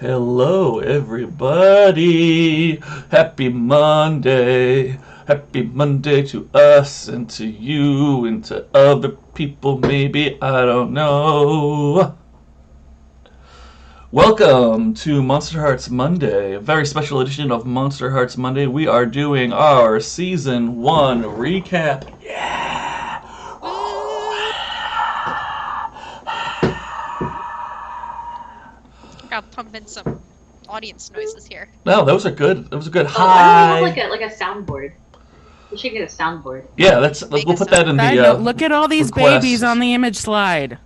Hello, everybody. Happy Monday. Happy Monday to us and to you and to other people, maybe. I don't know. Welcome to Monsterhearts Monday, a very special edition of Monsterhearts Monday. We are doing our Season 1 recap. Yeah! I'll pump in some audience noises here. No, those are good. That was a good Hi. hi. Like a soundboard. We should get a soundboard. Yeah, we'll put that in the look at all these request. babies on the image slide.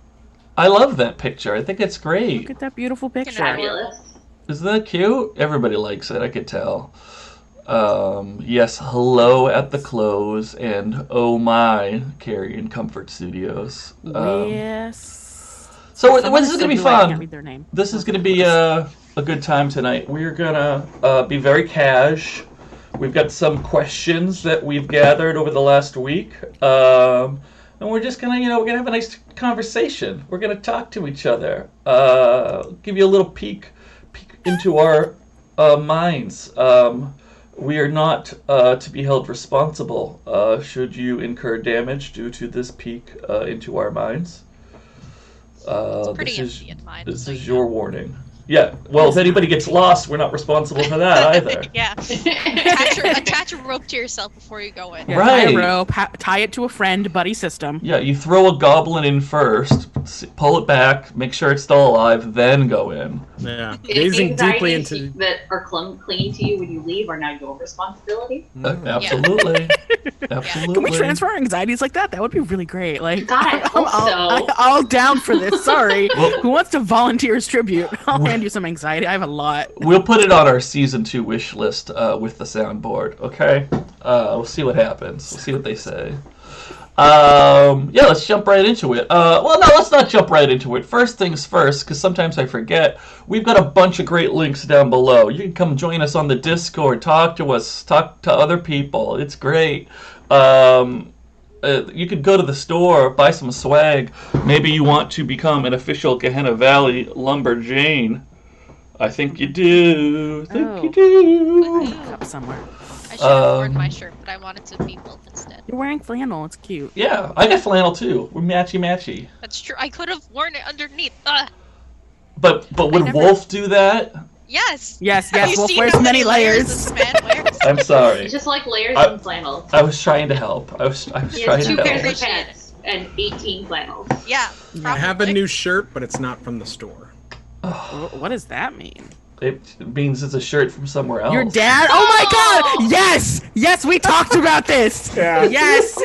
I love that picture. I think it's great. Look at that beautiful picture. Fabulous. Isn't that cute? Everybody likes it, I could tell. Yes, hello at the close, and oh my, Carrie and Comfort Studios. Yes. So this is going to be fun. I can't read their name. This is going to be a good time tonight. We're going to be very cash. We've got some questions that we've gathered over the last week. And we're just going to, we're going to have a nice conversation. We're going to talk to each other. Give you a little peek into our minds. We are not to be held responsible should you incur damage due to this peek into our minds. It's pretty empty in mine. This is your warning. Yeah, well, if anybody gets lost, we're not responsible for that either. Yeah. Attach a rope to yourself before you go in. Yeah, Right. Tie a rope, tie it to a friend, buddy system. Yeah, you throw a goblin in first, pull it back, make sure it's still alive, then go in. Yeah, Any gazing deeply into that are clinging to you when you leave are now your responsibility. Absolutely. Absolutely. Can we transfer our anxieties like that? That would be really great. Like, God, I hope so. I'll down for this. Sorry. Well- Who wants to volunteer as tribute? I'll hand you some anxiety. I have a lot. We'll put it on our Season 2 wish list with the soundboard, okay? We'll see what happens. We'll see what they say. Yeah, let's jump right into it. Well, no, let's not jump right into it. First things first, because sometimes I forget, we've got a bunch of great links down below. You can come join us on the Discord, talk to us, talk to other people. It's great. You could go to the store, buy some swag. Maybe you want to become an official Gehenna Valley Lumberjane. I think you do. I think you do. I have a cup somewhere. I should have worn my shirt, but I wanted to be Wolfe instead. You're wearing flannel. It's cute. Yeah, I got flannel too. We're matchy-matchy. That's true. I could have worn it underneath. But would Wolfe do that? Yes. Yes. Have you Wolfe seen wears how many layers. this man wears? I'm sorry. It's just like layers and flannels. I was trying to help. I was He trying has to 2 help. pairs of pants and 18 flannels. Yeah. I have a probably. new shirt, but it's not from the store. What does that mean? It means it's a shirt from somewhere else. Your dad? Oh my God! Yes! Yes, we talked about this. Yeah. Yes.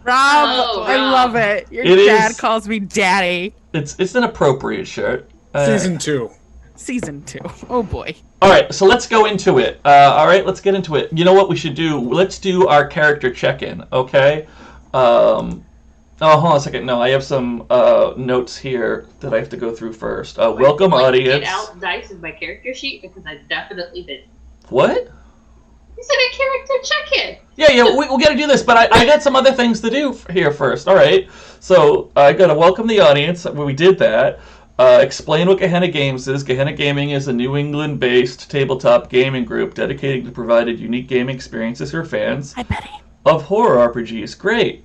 Rob, Oh, I Rob. love it. Your It dad is- calls me daddy. It's an appropriate shirt. Season 2. Season 2. Oh boy. All right, so let's go into it. All right, let's get into it. You know what we should do? Let's do our character check-in, okay? Oh, hold on a second. No, I have some notes here that I have to go through first. Welcome, audience. Get out dice in my character sheet because I definitely did. What? You said a character check-in. Yeah, we got to do this, but I got some other things to do here first. All right, so I got to welcome the audience. We did that. Explain what Gehenna Games is. Gehenna Gaming is a New England-based tabletop gaming group dedicated to providing unique gaming experiences for fans Hi, Betty. of horror RPGs. Great.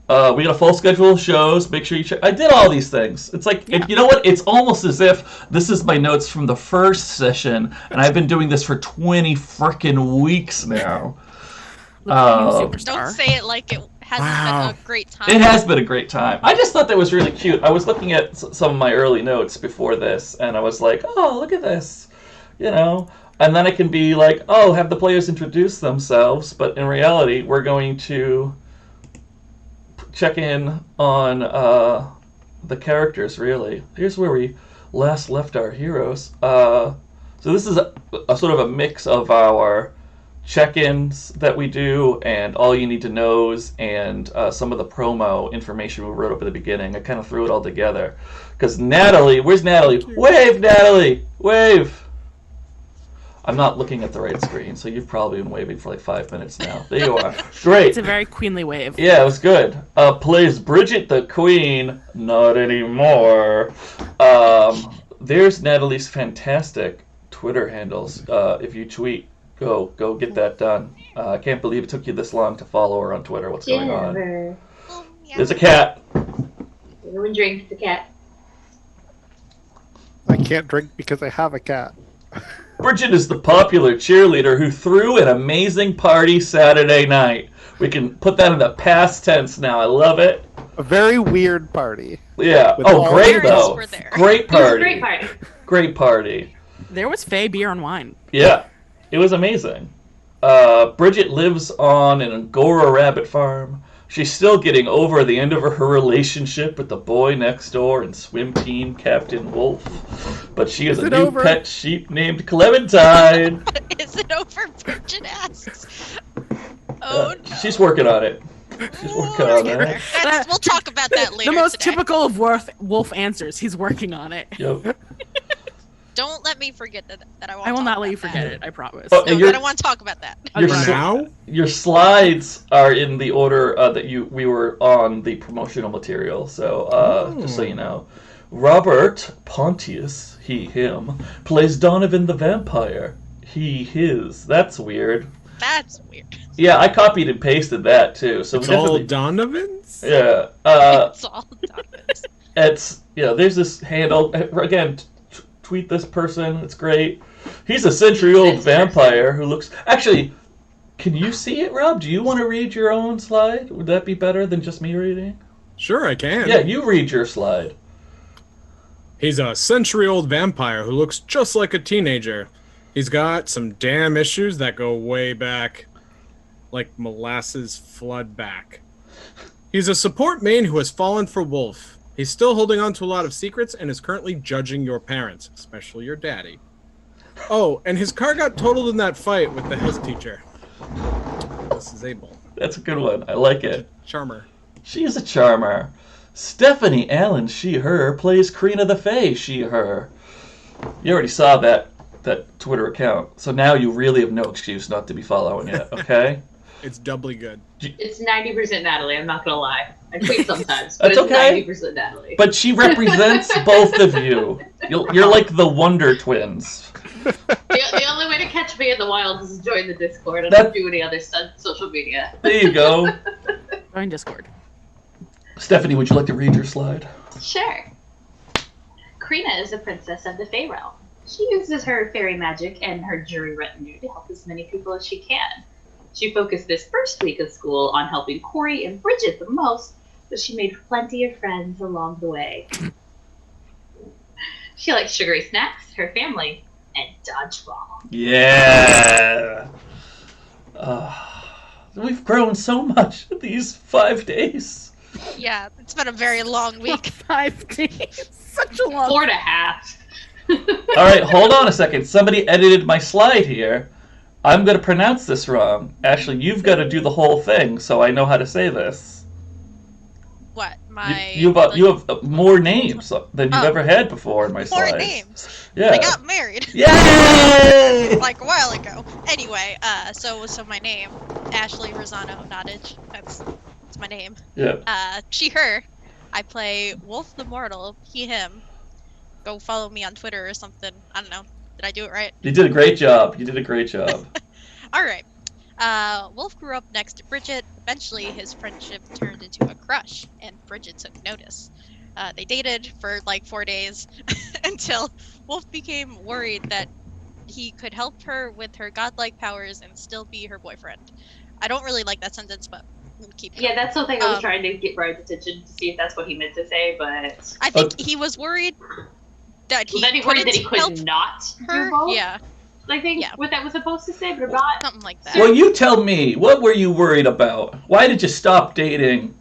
We got a full schedule of shows. Make sure you check. I did all these things. It's like, you know what? It's almost as if this is my notes from the first session, and I've been doing this for 20 frickin' weeks now. Look at you, superstar. Don't say it like it hasn't been a great time. It has been a great time. I just thought that was really cute. I was looking at some of my early notes before this, and I was like, oh, look at this. And then I can be like, oh, have the players introduce themselves, but in reality, we're going to check in on the characters, really. Here's where we last left our heroes. So this is a sort of a mix of our check-ins that we do and all you need to knows and some of the promo information we wrote up at the beginning. I kind of threw it all together. Because Natalie, where's Natalie? Wave, Natalie! Wave! I'm not looking at the right screen, so you've probably been waving for like 5 minutes now. There you are. Great. It's a very queenly wave. Yeah, it was good. Plays Bridget the Queen. Not anymore. there's Natalie's fantastic Twitter handles. If you tweet, go get that done. I can't believe it took you this long to follow her on Twitter. What's going on? Oh, yeah. There's a cat. Everyone drink the cat. I can't drink because I have a cat. Bridget is the popular cheerleader who threw an amazing party Saturday night. We can put that in the past tense now. I love it. A very weird party. Yeah. With Oh, all great parents though. were there. Great It was a party. great party. Great party. There was Faye beer and wine. Yeah, it was amazing. Bridget lives on an Angora rabbit farm. She's still getting over the end of her relationship with the boy next door and swim team captain Wolfe. But she has Is a it new over? pet sheep named Clementine. Is it over? Bridget asks. Oh no. She's working on it. She's working on it. We'll talk about that later. The most today. typical of Wolf answers. He's working on it. Yep. Don't let me forget that I won't. I will talk not let about you forget that. it. I promise. Oh, No, and you're- I don't want to talk about that. Your For Okay. now? Your slides are in the order that we were on the promotional material. So just so you know, Robert Pontius, he him, plays Donovan the vampire. He his. That's weird. That's weird. Yeah, I copied and pasted that too. So It's we all definitely. Donovans? Yeah. It's all done. It's there's this handle again. Tweet this person. It's great. He's a century-old This vampire who looks. Actually, can you see it, Rob? Do you want to read your own slide? Would that be better than just me reading? Sure, I can. Yeah, you read your slide. He's a century-old vampire who looks just like a teenager. He's got some damn issues that go way back, like molasses flood back. He's a support main who has fallen for Wolfe. He's still holding on to a lot of secrets and is currently judging your parents, especially your daddy. Oh, and his car got totaled in that fight with the health teacher. This is Abel. That's a good one. I like it. Charmer. She is a charmer. Stephanie Allen, she, her, plays Crina the Fae, she, her. You already saw that Twitter account, so now you really have no excuse not to be following it, okay? It's doubly good. It's 90% Natalie, I'm not gonna lie. I tweet sometimes, That's but it's okay. 90% Natalie. But she both of you. You're like the Wonder Twins. The only way to catch me in the wild is to join the Discord. I That- don't do any other social media. There you go. Join Discord. Stephanie, would you like to read your slide? Sure. Crina is a princess of the Fae realm. She uses her fairy magic and her jury retinue to help as many people as she can. She focused this first week of school on helping Corey and Bridget the most, but she made plenty of friends along the way. She likes sugary snacks, her family, and dodgeball. Yeah. We've grown so much in these 5 days. Yeah, it's been a very long week. 5 days. Such a long. 4.5. All right, hold on a second. Somebody edited my slide here. I'm going to pronounce this wrong. Ashley, you've got to do the whole thing so I know how to say this. What? My You have more names than you've ever had before in my More slides. names. Yeah. I got married Yay! like a while ago. Anyway, so my name, Ashley Rosano Nottage. That's my name. Yeah. She, her. I play Wolfe the Mortal. He, him. Go follow me on Twitter or something. I don't know. Did I do it right? You did a great job. All right. Wolfe grew up next to Bridget. Eventually, his friendship turned into a crush, and Bridget took notice. They dated for like 4 days until Wolfe became worried that he could help her with her godlike powers and still be her boyfriend. I don't really like that sentence, but we'll keep going. Yeah, that's something I was trying to get Brian's attention to see if that's what he meant to say, but... I think he was worried that he Then he worried that he help could not her. do both? Yeah, I think Yeah. what that was supposed to say, but not... something like that. Well, you tell me. What were you worried about? Why did you stop dating?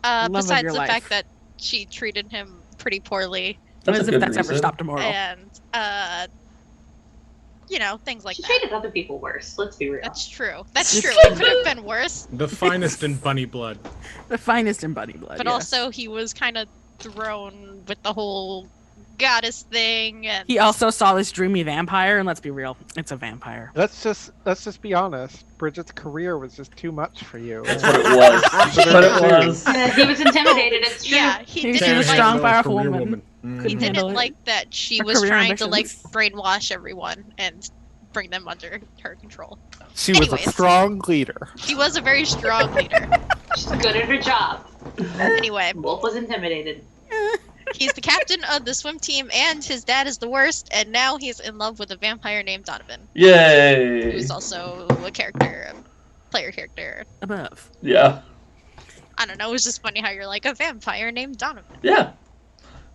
Love of Besides your the life. fact that she treated him pretty poorly, That's As a if good that's ever reason. stopped a mortal. and things like She that. treated other people worse, let's be real. That's true. That's true. It could have been worse, The finest in bunny blood. The finest in bunny blood. but yes. also he was kind of thrown with the whole goddess thing, and He also saw this dreamy vampire, and let's be real, it's a vampire. Let's just be honest. Bridget's career was just too much for you. That's what it was. That's what it was. He was intimidated, it's true. yeah, he She's didn't a like. strong, No, powerful career woman. He Couldn't handle didn't it. like that she Her was career trying to like ambitions. brainwash everyone and bring them under her control. She was a Anyways. strong leader. She was a very strong leader. She's good at her job. Anyway, Wolf was intimidated. he's the captain of the swim team, and his dad is the worst. And now he's in love with a vampire named Donovan, Yay! who's also a character, a player character. Above. Yeah. I don't know. It was just funny how you're like a vampire named Donovan. Yeah.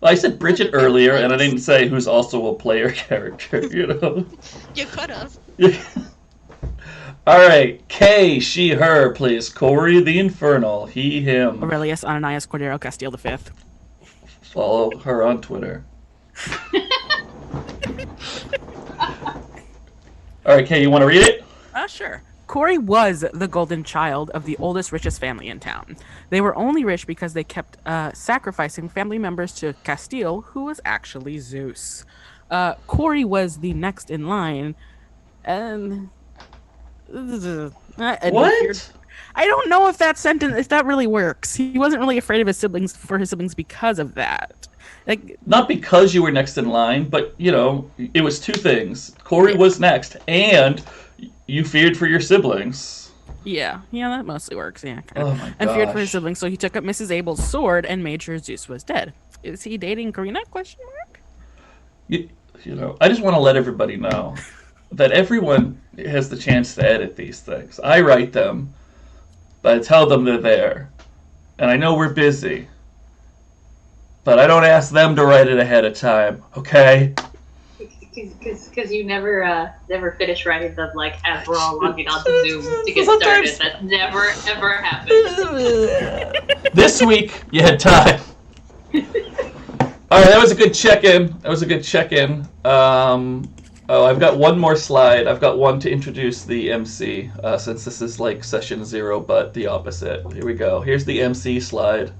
Well, I said Bridget earlier, and I didn't say who's also a player character, you know? You could have. Alright, K, she, her, please. Corey the Infernal, he, him. Aurelius Ananias Cordero Castillo V. Follow her on Twitter. Alright, K, you want to read it? Sure. Corey was the golden child of the oldest, richest family in town. They were only rich because they kept sacrificing family members to Castile, who was actually Zeus. Corey was the next in line, and What? I don't know if that really works. He wasn't really afraid of his siblings because of that. Like, Not because you were next in line, but, you know, it was two things. Corey was next, and you feared for your siblings. yeah, that mostly works. Yeah, kind of. Oh my And feared for his gosh. siblings, so he took up Mrs. Abel's sword and made sure Zeus was dead. Is he dating Crina? Question mark. You know, I just want to let everybody know that everyone has the chance to edit these things. I write them, but I tell them they're there. And I know we're busy, but I don't ask them to write it ahead of time, okay? Because you never finish writing them like as we're all logging on to Zoom to get Sometimes- started. That never ever happens. This week, you had time. Alright, that was a good check-in. Oh, I've got one more slide. I've got one to introduce the MC, since this is like session 0, but the opposite. Here we go. Here's the MC slide.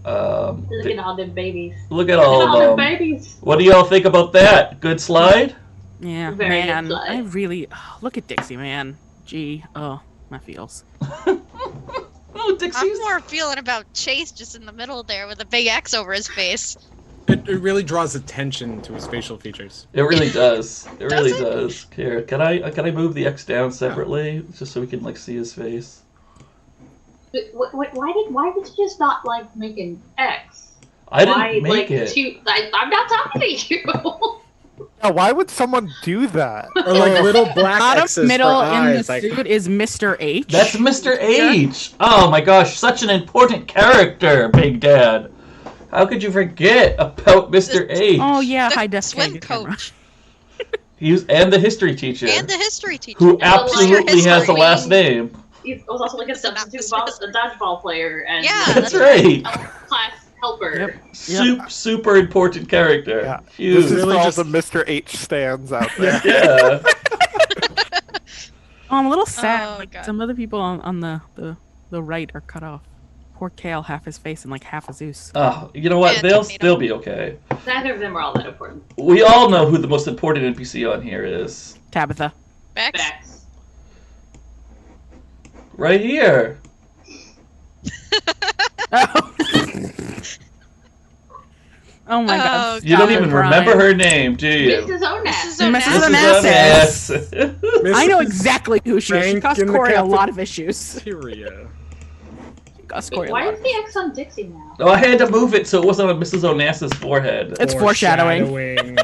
Look at all them babies. Look at Look at all all of them them. babies. What do y'all think about that? Good slide? Yeah, Very good man. slide. I really look at Dixie, man. Gee, my feels. Oh, Dixie's. I'm more feeling about Chase just in the middle there with a big X over his face. It really draws attention to his facial features. It really does. It really Does it? does. Here, can I move the X down separately just so we can like see his face? Why did you just not like make an X? I didn't Why, make like, it. I'm not talking to you. Yeah, why would someone do that? Or like little black Bottom X's middle for in the eyes. Like, suit is Mr. H. That's Mr. H. Oh my gosh, such an important character, Big Dad. How could you forget about Mr. H? Oh yeah, The high def swim camera. coach And the history teacher, and the history teacher. who And the absolutely history has a last queen. name. He was also like a substitute dodgeball player and Yeah, That's that's right. class helper. Yep. Super important character. Yeah. Huge. This is Really for all just- the Mr. H stands out there. Yeah. Oh, I'm a little sad. Oh, like God. some other people on the right are cut off. Poor Kale, half his face and like half a Zeus. Oh, you know what? Yeah, They'll tomato. still be okay. Neither of them are all that important. We all know who the most important NPC on here is. Tabitha. Bex? Facts. Right here. Oh. Oh my god. You don't Stop even it, remember Brian. her name, do you? Mrs. Onass. Mrs. Mrs. Onassis. I know exactly who she is. She Frank cost in the Corey a Captain- lot of issues. Syria. She cost Corey a Why lot. is the X on Dixie now? Oh, I had to move it so it wasn't on Mrs. Onassis' forehead. It's foreshadowing. Foreshadowing.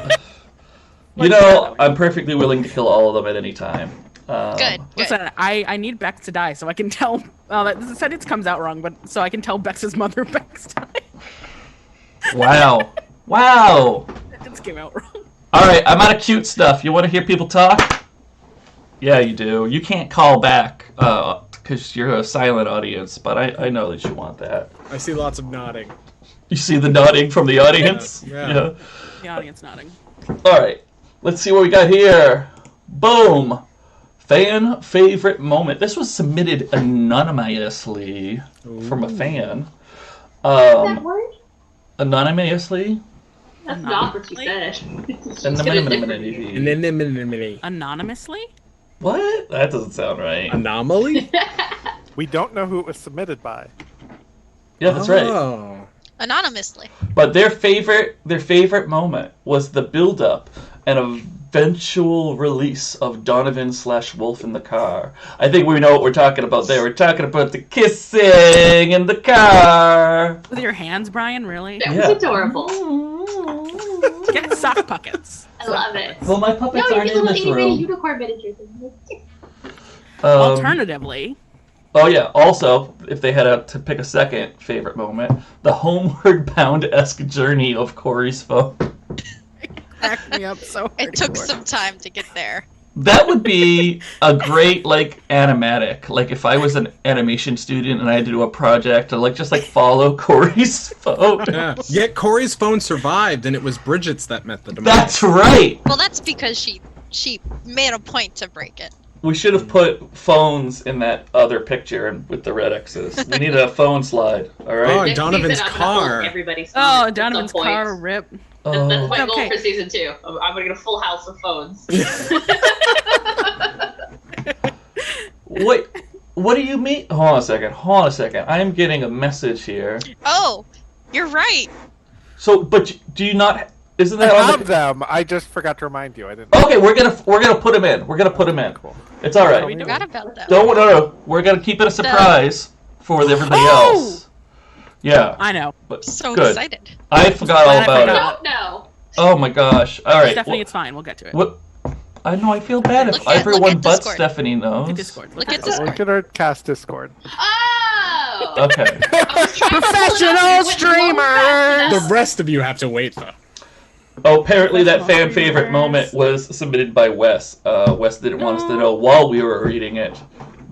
You know, I'm perfectly willing to kill all of them at any time. Good. Listen, I need Bex to die so I can tell. Oh, that sentence comes out wrong, but so I can tell Bex's mother Bex died. Wow. Wow. Sentence came out wrong. All right, I'm out of cute stuff. You want to hear people talk? Yeah, you do. You can't call back because you're a silent audience, but I know that you want that. I see lots of nodding. You see the nodding from the audience? Yeah. The audience nodding. All right, let's see what we got here. Boom. Fan favorite moment. This was submitted anonymously from a fan. That word? Anonymously? That's not what you said. Anonymously. Anonymously? What? That doesn't sound right. Anomaly? We don't know who it was submitted by. Yeah, that's right. Oh. Anonymously. But their favorite moment was the build-up and eventual release of Donovan / Wolfe in the car. I think we know what we're talking about there. We're talking about the kissing in the car. With your hands, Brian, really? That Yeah. was adorable. Get sock puppets. I love it. Well, my puppets No, aren't you in get a this little itty-bitty room. unicorn miniature thing. Alternatively, Oh yeah. Also, if they had to pick a second favorite moment, the homeward bound-esque journey of Corey's phone. cracked me up so hard. It took some time to get there. That would be a great animatic. Like if I was an animation student and I had to do a project to just follow Corey's phone. Yeah. Yet Corey's phone survived, and it was Bridget's that met the demise. That's right. Well, that's because she made a point to break it. We should have put phones in that other picture and with the red X's. We need a phone slide. All Oh, right. Next Donovan's season, I'm gonna car. hold everybody's phone Oh, at Donovan's some point. car rip. That's my goal Okay. for season 2. I'm gonna get a full house of phones. Wait. What do you mean? Hold on a second. I am getting a message here. Oh, you're right. So, but do you not? Isn't I that on have the? them. I just forgot to remind you. I didn't. Okay, we're gonna put them in. Cool. It's all right. We do Forgot about that. No. We're gonna keep it a surprise for everybody Oh! else. Yeah. I know. But So good. excited. I forgot all Glad I about forgot. it. Don't know. Oh my gosh. All right. Stephanie, it's fine. We'll get to it. What? I know. I feel bad if Look at everyone but Discord. Stephanie knows. Look at Discord. Look at Look this. Look at our cast Discord. Oh! Okay. I was trying to pull it up, Professional and it went low streamers! fast The enough. rest of you have to wait, though. Oh, apparently that Professional fan favorite streamers. moment was submitted by Wes. Wes didn't want us to know while we were reading it,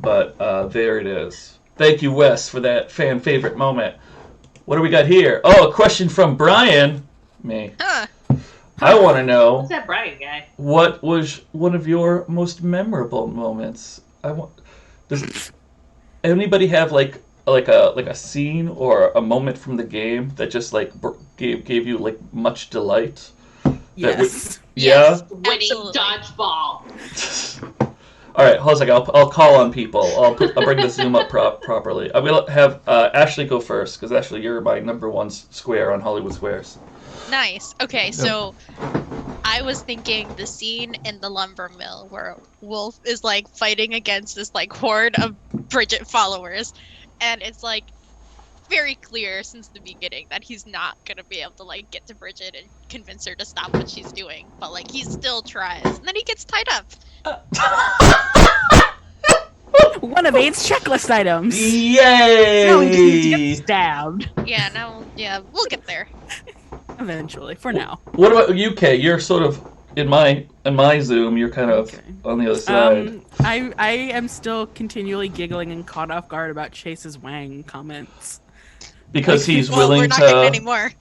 but there it is. Thank you, Wes, for that fan favorite moment. What do we got here? Oh, a question from Brian. Me. Huh. I want to know, Who's that Brian guy? what was one of your most memorable moments? Does anybody have like a scene or a moment from the game that just gave you much delight? Yes. Yeah. Winning Absolutely. dodgeball. All right, hold on a second. I'll call on people. I'll bring the Zoom up properly. I'm gonna have Ashley go first because Ashley, you're my number one square on Hollywood Squares. Nice. Okay, so I was thinking the scene in the lumber mill where Wolfe is fighting against this horde of Bridget followers, and it's very clear since the beginning that he's not gonna be able to get to Bridget and convince her to stop what she's doing, but he still tries, and then he gets tied up. One of 8's checklist items. Yay! No, he just needs to get stabbed. Yeah, we'll get there. Eventually, for now. What about you, Kay? You're sort of in my Zoom. You're kind of Okay. on the other side. I am still continually giggling and caught off guard about Chase's Wang comments. Because he's Well, we're willing not getting to. any more.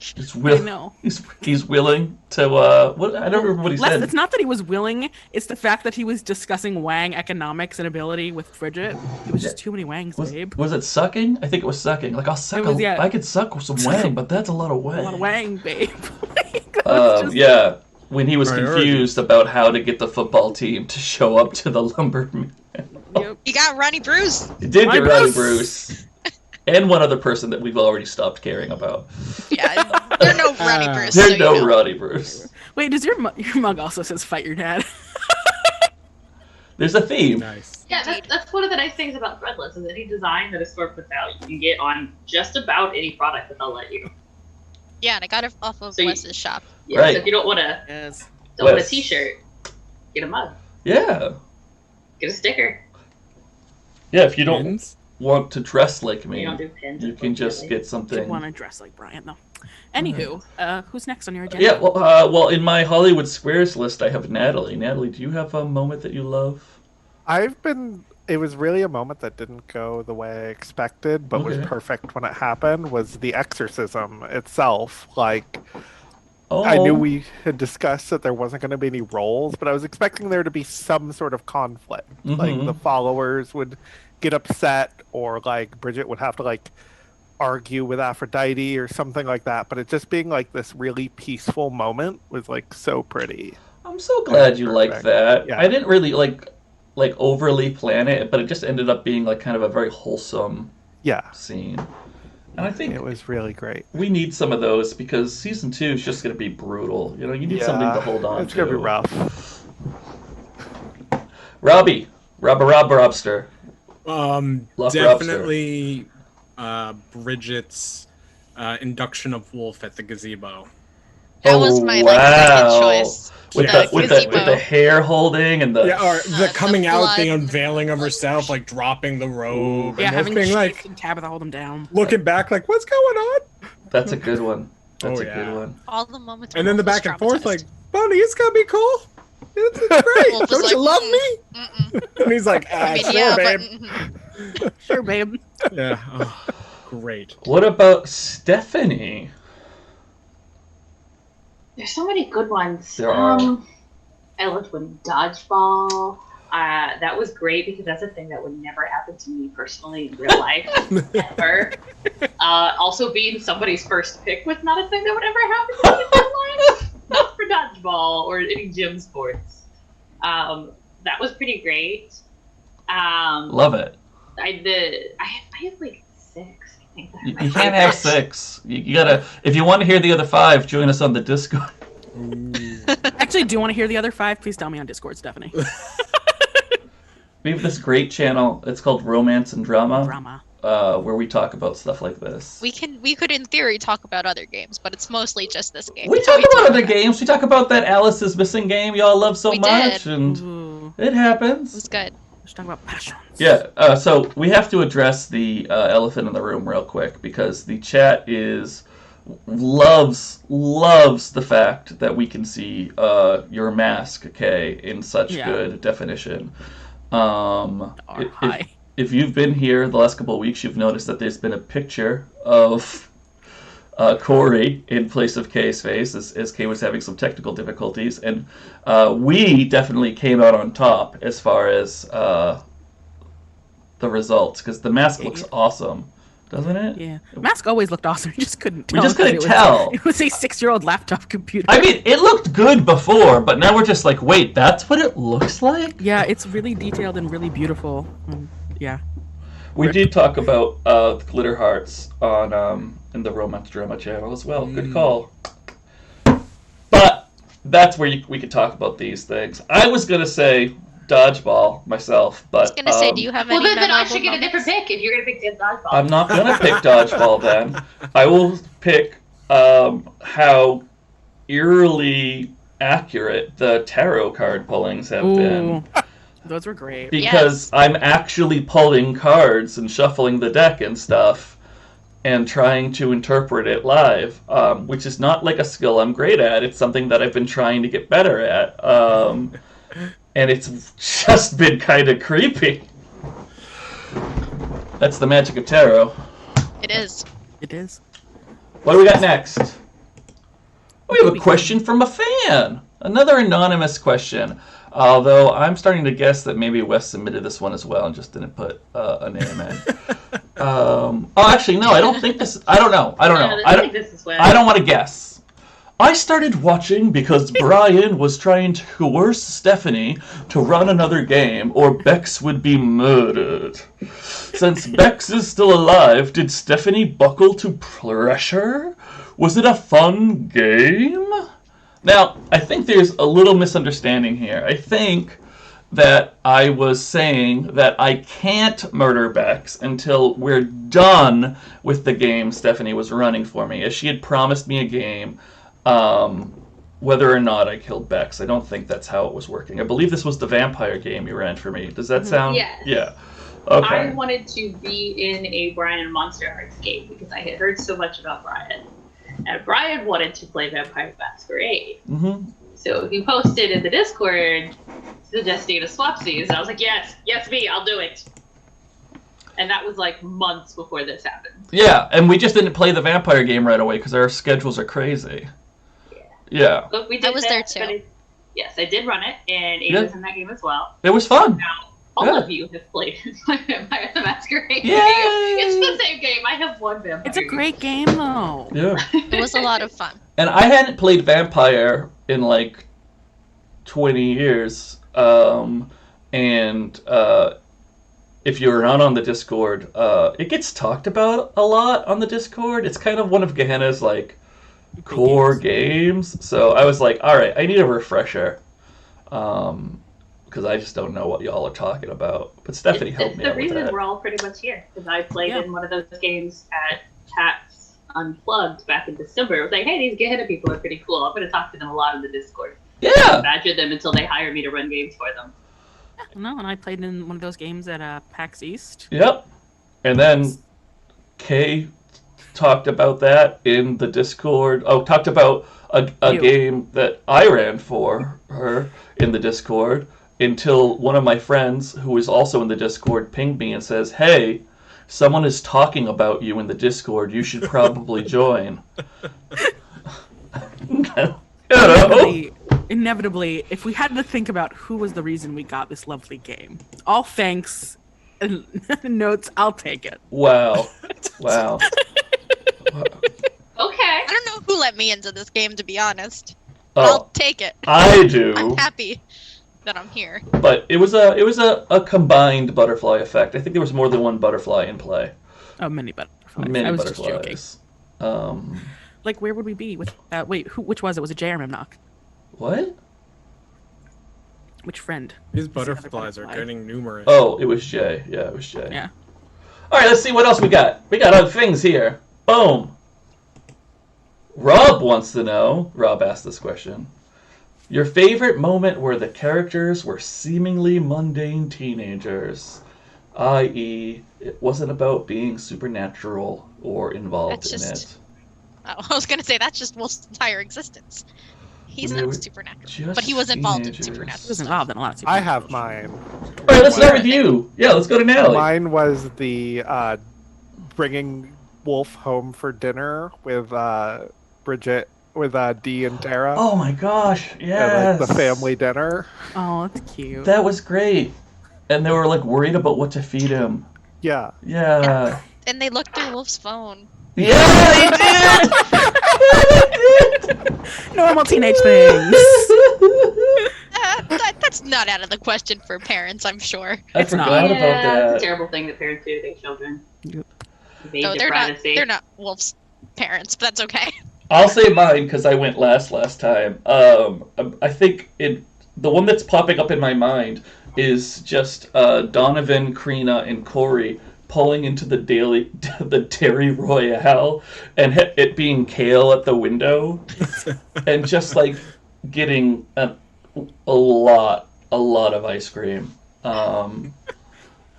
I know. He's willing to. What? I don't remember what he said. It's not that he was willing, it's the fact that he was discussing Wang economics and ability with Bridget. It was just too many Wangs, babe. Was it sucking? I think it was sucking. I'll suck. It was, yeah. I could suck with some wang, but that's a lot of A wang. lot of Wang, babe. It was just- Yeah. When he was Priorities. confused about how to get the football team to show up to the lumber mill. Yep. You got Ronnie Bruce. He did Ronnie get Ronnie Bruce. Bruce. And one other person that we've already stopped caring about. Yeah, there's no Ronnie Bruce. There's so you no know. Ronnie Bruce. Wait, does your mug also says fight your dad? There's a theme. Nice. Yeah, Indeed. that's one of the nice things about Threadless is any design that a store puts out, you can get on just about any product that they'll let you. Yeah, and I got it off of So you- Wes's shop. Yeah, Right. so if you don't want Yes. a Wes. t-shirt, get a mug, Yeah. get a sticker. Yeah, if you don't Pins? want to dress like You me, don't do pins. you can just unfortunately. get You something. want to dress like Brian, though. Anywho, who's next on your agenda? Yeah, well, in my Hollywood Squares list, I have Natalie. Natalie, do you have a moment that you love? It was really a moment that didn't go the way I expected, but was Okay. perfect when it happened, was the exorcism itself. Oh, I knew we had discussed that there wasn't going to be any roles, but I was expecting there to be some sort of conflict. Like Mhm. the followers would get upset, or Bridget would have to argue with Aphrodite or something like that. But it just being this really peaceful moment was so pretty. I'm so glad you liked Perfect. that. Yeah. I didn't really overly plan it, but it just ended up being kind of a very wholesome Yeah. scene. And I think It was really great. we need some of those because season 2 is just going to be brutal. You know, you need something to hold on it's to. gonna be rough. Robbie, Robster. Love Definitely Bridget's induction of Wolfe at the gazebo. That was my second choice. With Yeah. the hair holding and the Yeah, or the coming the out, the blood. unveiling of herself, like dropping the robe, Yeah, and having being Chief like and Tabitha hold him down. looking back, like what's going on? That's a good one. That's Oh, a good yeah. one. All the moments. And where then the Wolf was back and forth, traumatized. like, Bunny, it's gonna be cool. It's great. Wolf was Don't like, you love me? Mm-mm. And he's like, I mean, sure, yeah, babe. but mhm. Sure, babe. Yeah. Oh, great. What about Stephanie? There's so many good ones. There are. I loved winning dodgeball. That was great because that's a thing that would never happen to me personally in real life, ever. Also, being somebody's first pick was not a thing that would ever happen to me in real life. Not for dodgeball or any gym sports. That was pretty great. Love it. I have like 6. I think. That are You my can't have favorites. 6. You gotta. If you want to hear the other 5, join us on the Discord. Actually, do you want to hear the other 5? Please tell me on Discord, Stephanie. We have this great channel. It's called Romance and Drama. Drama. Where we talk about stuff like this. We could in theory talk about other games, but it's mostly just this game. We talk about other games. We talk about that Alice is Missing game y'all love so We much, did. and Ooh. it It was happens. good. Let's talk about passions. Yeah. So we have to address the elephant in the room real quick because the chat loves the fact that we can see your mask, Kay, in such good definition. Hi. If you've been here the last couple of weeks, you've noticed that there's been a picture of Corey in place of Kay's face as Kay was having some technical difficulties, and we definitely came out on top as far as the results because the mask looks awesome, doesn't it? Yeah. Mask always looked awesome. You just couldn't tell. We just couldn't because tell. It was a 6-year-old laptop computer. I mean, it looked good before, but now we're just like, wait, that's what it looks like? Yeah, it's really detailed and really beautiful. Yeah. We did talk about Glitter Hearts on in the Romance Drama channel as well. Good call. But that's where we could talk about these things. I was gonna say dodgeball myself, but I was gonna say, do you have any Well, then I memorable should get a moments? different pick if you're gonna pick dodgeball. I'm not gonna pick dodgeball then. I will pick how eerily accurate the tarot card pullings have been. Ooh. Those were great. Because I'm actually pulling cards and shuffling the deck and stuff and trying to interpret it live, which is not like a skill I'm great at. It's something that I've been trying to get better at. And it's just been kind of creepy. That's the magic of tarot. It is. It is. What do we got next? We have a question from a fan. Another anonymous question. Although I'm starting to guess that maybe Wes submitted this one as well and just didn't put a name in. Actually, no, I don't think this. I don't know. I think this is Wes. I don't want to guess. I started watching because Brian was trying to coerce Stephanie to run another game or Bex would be murdered. Since Bex is still alive, did Stephanie buckle to pressure? Was it a fun game? Now, I think there's a little misunderstanding here. I think that I was saying that I can't murder Bex until we're done with the game Stephanie was running for me, as she had promised me a game, whether or not I killed Bex. I don't think that's how it was working. I believe this was the vampire game you ran for me. Does that sound? Yes. Yeah. Okay. I wanted to be in a Brian Monsterhearts game because I had heard so much about Brian. And Brian wanted to play Vampire Masquerade. Mm-hmm. So he posted in the Discord suggesting a swapsies. I was like, yes, me, I'll do it. And that was like months before this happened. Yeah, and we just didn't play the vampire game right away because our schedules are crazy. Yeah. But we did I was that, there too. but yes, I did run it, and Ada was in that game as well. It was fun. Now, all Yeah. of you have played Vampire the Masquerade Yay! game. It's the same game. I have one vampire. It's a great game, though. Yeah. It was a lot of fun. And I hadn't played Vampire in like 20 years. And if you're not on the Discord, it gets talked about a lot on the Discord. It's kind of one of Gehenna's like core games. So I was like, all right, I need a refresher, because I just don't know what y'all are talking about. But Stephanie helped me out with It's the reason that. we're all pretty much here, because I played in one of those games at PAX Unplugged back in December. It was like, hey, these Gehenna people are pretty cool. I'm going to talk to them a lot in the Discord. Yeah. Badger them until they hire me to run games for them. No, and I played in one of those games at PAX East. Yep. And then Kay talked about that in the Discord. Oh, talked about a game that I ran for her in the Discord until one of my friends, who was also in the Discord, pinged me and says, hey, someone is talking about you in the Discord. You should probably join. Inevitably, if we had to think about who was the reason we got this lovely game, all thanks and notes, I'll take it. Wow. Wow. Okay. I don't know who let me into this game, to be honest. Oh, I'll take it. I do. I'm happy that I'm here. But it was a combined butterfly effect. I think there was more than one butterfly in play. Oh, many butterflies. Many I was butterflies. just joking. Like, where would we be with? Wait, which was it? Was it J or Memnock? What? Which friend? These the other butterflies are butterfly? getting numerous. Oh, it was Jay. Yeah, it was Jay. Yeah. All right, let's see what else we got. We got other things here. Boom. Rob wants to know. Rob asked this question. Your favorite moment where the characters were seemingly mundane teenagers, i.e., it wasn't about being supernatural or involved in it. Oh, I was gonna say that's just Wolf's entire existence. He's They not were supernatural, just but he was involved in teenagers. He supernatural. was involved in a lot of I supernatural have shit. mine. All right, let's start with you. Yeah, let's go to Natalie. Mine was the bringing Wolfe home for dinner with Bridget, with Dee and Tara. Oh my gosh, At, yes. like the family dinner. Oh, that's cute. That was great. And they were like worried about what to feed him. Yeah. Yeah. And they looked through Wolf's phone. Yeah, they did. Normal teenage things. That's not out of the question for parents, I'm sure. I It's not. forgot about Yeah, that. it's a terrible thing that parents do to their children. Yep. Invade No, your they're not. privacy. They're not Wolf's parents, but that's okay. I'll say mine because I went last time. I think the one that's popping up in my mind is just Donovan, Crina, and Corey pulling into the Dairy Royale and it being Kale at the window and just like getting a lot of ice cream.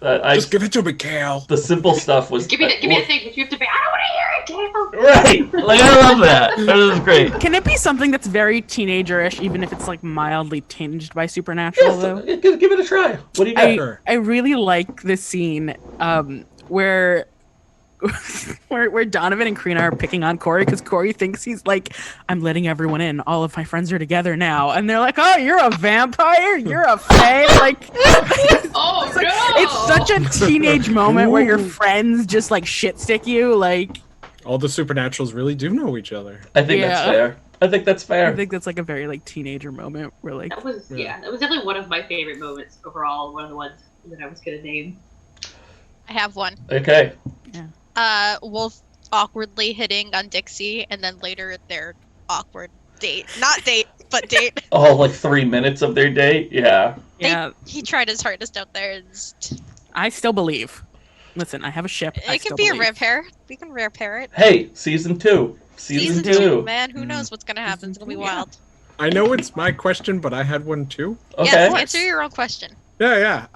Just give it to me, Kale. The simple stuff was Give me the thing, but you have to be. I don't want to hear it, Kale. right. Like I love that. That is great. Can it be something that's very teenager-ish, even if it's like mildly tinged by supernatural, though? Give it a try. What do you got? I really like this scene where Donovan and Crina are picking on Corey because Corey thinks he's like, I'm letting everyone in. All of my friends are together now. And they're like, oh, you're a vampire? You're a fae? Like, Oh it's, like, no! it's such a teenage moment where your friends just like shit stick you. Like, All the supernaturals really do know each other. I think that's Yeah. fair. I think that's fair. I think that's like a very like teenager moment where like, That was that was definitely one of my favorite moments overall. One of the ones that I was gonna name. I have one. Okay. Wolf awkwardly hitting on Dixie, and then later their awkward date. Not date, but date. Oh, like 3 minutes of their date? Yeah. yeah, He tried his hardest out there. And I still believe. Listen, I have a ship. I it can still be believe. a repair. We can repair it. Hey, season 2. Season 2. Man, who knows what's gonna happen? It's gonna be wild. I know it's my question, but I had one too. Okay. Yes, answer your own question. Yeah.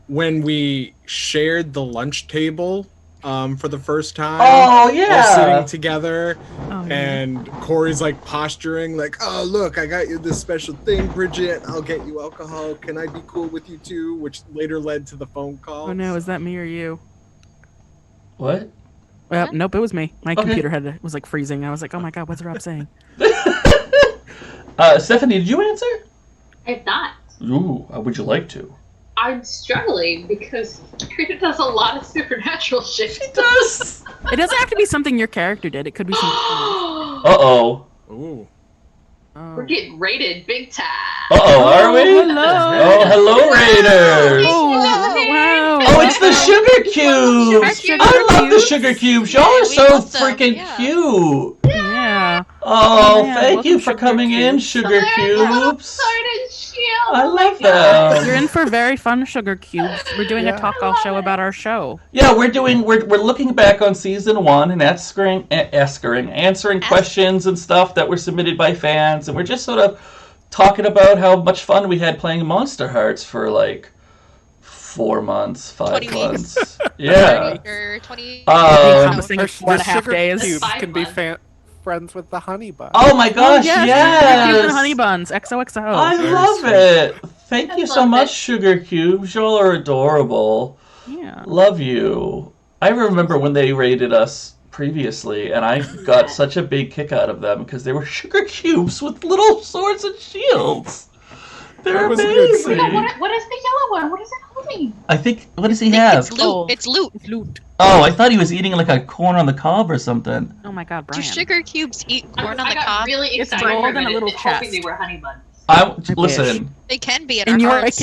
When we shared the lunch table for the first time. Oh, All yeah. sitting together, Oh, yeah. and Corey's like posturing, like, "Oh, look, I got you this special thing, Bridget. I'll get you alcohol. Can I be cool with you too?" Which later led to the phone call. Oh no, is that me or you? What? Well, What? nope, it was me. My Okay. computer was like freezing. I was like, oh my god, what's Rob saying? Stephanie, did you answer? I have not. Ooh, would you like to? I'm struggling because Crina does a lot of supernatural shit. She does. It doesn't have to be something your character did. It could be something. Uh-oh. Ooh. Oh. We're getting rated big time. Uh-oh, are we? hello. Oh, hello, Raiders. Oh, wow. Oh, it's the sugar cubes! Sugar I love the cubes. sugar cubes. Y'all Yeah, are we so love them, freaking yeah. cute. Yeah. Oh, man, thank you welcome, for sugar coming in, cubes. sugar There's a little cubes. sword and shield. I Oh my love God. them. You're in for very fun sugar cubes. We're doing a Yeah. talk off show about our show. Yeah, we're looking back on season 1 and answering questions and stuff that were submitted by fans, and we're just sort of talking about how much fun we had playing Monsterhearts for like 4 months, 5 20 months. weeks. Yeah. 30 or 20. Encompassing The 4.5 sugar days. cubes 5 can be months. friends with the honey bun. Oh my gosh, yes. yes. Sugar cubes and honey buns. XOXO. I Very love sweet. it. Thank you so love much, it. Sugar Cubes. Y'all are adorable. Yeah. Love you. I remember when they raided us previously, and I got such a big kick out of them because they were sugar cubes with little swords and shields. They're That was a good amazing. scene. What is the yellow one? What is it holding? I think, what does he It's have? loot. Oh. It's loot. It's loot. Oh, I thought he was eating like a corn on the cob or something. Oh my god, Do Brian. sugar cubes eat corn on I the got cob? really It's excited gold for and a minute, little hoping they chest. were honey buns. Listen, They can be in And our you're hearts.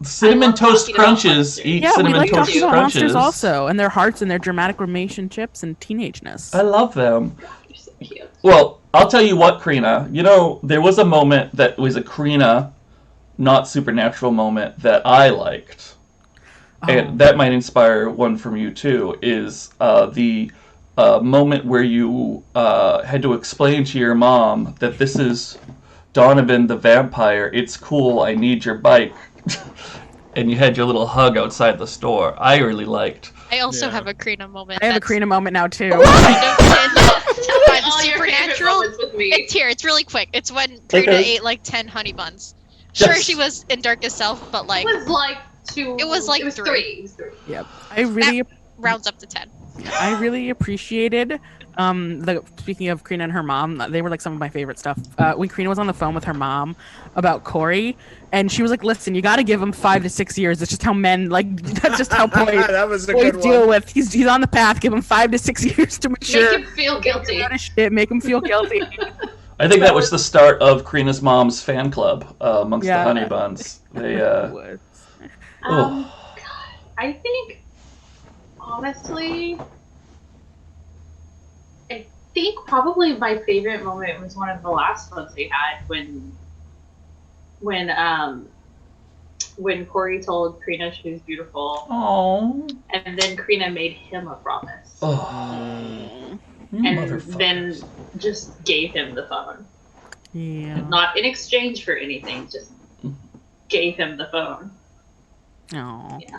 Cinnamon I love Toast talking about Crunches. monsters. Eat Yeah, we Cinnamon like Toast talking about Crunches. monsters also, and their hearts and their dramatic Ramation chips and teenageness. I love them. You're so cute. Well, I'll tell you what, Crina. You know, there was a moment that was a Crina, not supernatural moment that I liked. And that might inspire one from you too, is the moment where you had to explain to your mom that this is Donovan the vampire. It's cool. I need your bike. And you had your little hug outside the store. I really liked. I also Yeah. have a Crina moment. I have a that's Crina moment now too. kind of by the All your favorite supernatural. moments with me. It's here. It's really quick. It's when Crina Okay. ate like 10 honey buns. Sure, Yes. she was in darkest self, but like It was like 2. It was like 3. 3. It was 3. Yep. I really rounds up to 10. appreciated speaking of Crina and her mom, they were like some of my favorite stuff. When Crina was on the phone with her mom about Corey, and she was like, listen, you gotta give him 5 to 6 years. That's just how men that's just how boys That was a boys good deal one. with. He's on the path, give him 5 to 6 years to mature. Make him feel guilty. Out of shit, make him feel guilty. I think that was the start of Crina's mom's fan club amongst Yeah. the honey buns. They, Was. God, I think, honestly, I think probably my favorite moment was one of the last ones we had when Corey told Crina she was beautiful, oh, and then Crina made him a promise, oh, and motherfucker. then just gave him the phone, Yeah. not in exchange for anything, just gave him the phone. Oh. Yeah.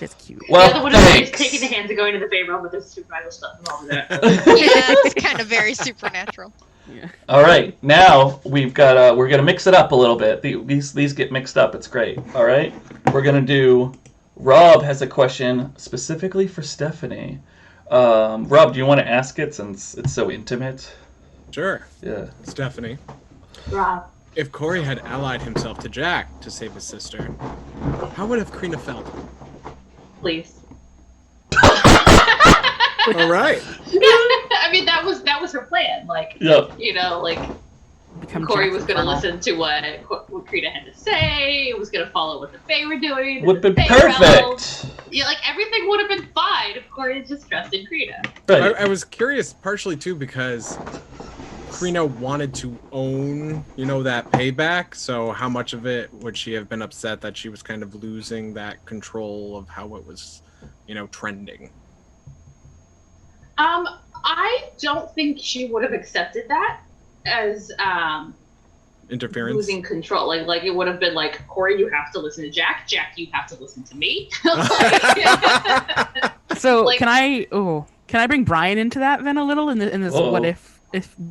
That's cute. Well, the other one is thanks. taking the hands and going to the Fey realm with this supernatural stuff and all of that. Yeah, it's kind of very supernatural. Yeah. All right, now we've got we're gonna mix it up a little bit. These get mixed up. It's great. All right, we're gonna do. Rob has a question specifically for Stephanie. Rob, do you want to ask it since it's so intimate? Sure. Yeah. Stephanie, Rob. if Corey had allied himself to Jack to save his sister, how would have Crina felt? Please. All right. I mean, that was her plan. Like, Yep. you know, like Become Corey Jackson was going to Fennel. listen to what Crina had to say. It was going to follow what the Fae were doing. Would the be Fae realm. perfect. Yeah, like everything would have been fine if Corey had just trusted Crina. Right. I was curious partially too because Crina wanted to own, that payback. So how much of it would she have been upset that she was kind of losing that control of how it was, trending? I don't think she would have accepted that as Interference? losing control. Like it would have been like, Corey, you have to listen to Jack. Jack, you have to listen to me. So Like- can I bring Brian into that then a little in this Whoa.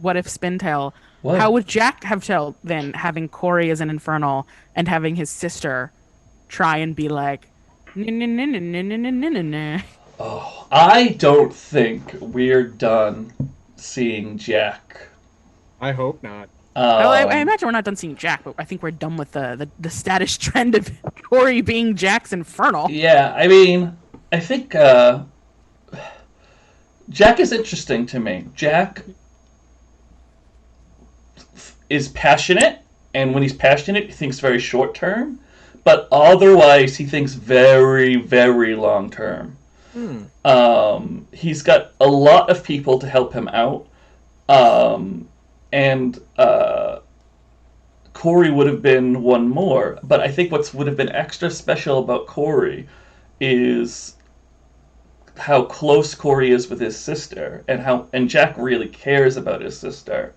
what if spin tale? What? How would Jack have felt then having Corey as an infernal and having his sister try and be like, nah. Oh, I don't think we're done seeing Jack. I hope not. I imagine we're not done seeing Jack, but I think we're done with the status trend of Corey being Jack's infernal. Yeah, I mean, I think Jack is interesting to me. Jack is passionate, and when he's passionate, he thinks very short term. but otherwise he thinks very, very long term. He's got a lot of people to help him out, and Corey would have been one more. But I think what would have been extra special about Corey is how close Corey is with his sister, and Jack really cares about his sister.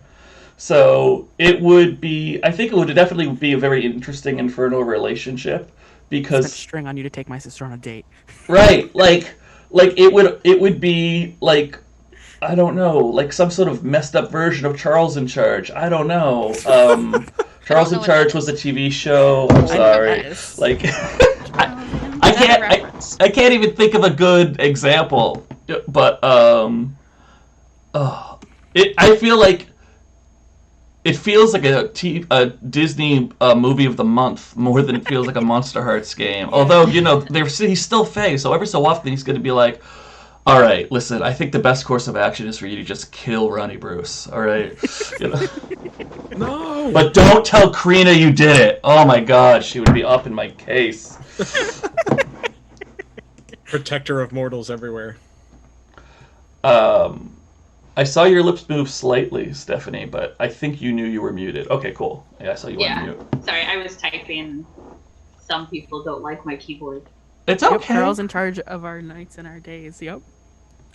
So I think it would definitely be a very interesting Inferno relationship, because string on you to take my sister on a date. Right, like it would be like, I don't know, like some sort of messed up version of Charles in Charge. I don't know. Charles in Charge was a TV show. I'm sorry. Like I can't even think of a good example. But I feel like it feels like a Disney movie of the month more than it feels like a Monsterhearts game. Although, he's still Faye, so every so often he's going to be like, all right, listen, I think the best course of action is for you to just kill Ronnie Bruce, all right? No! But don't tell Crina you did it. Oh my god, she would be up in my case. Protector of mortals everywhere. I saw your lips move slightly, Stephanie, but I think you knew you were muted. Okay, cool. Yeah, I saw you on mute. Sorry, I was typing. Some people don't like my keyboard. It's okay. Yep, Charles in charge of our nights and our days. Yep.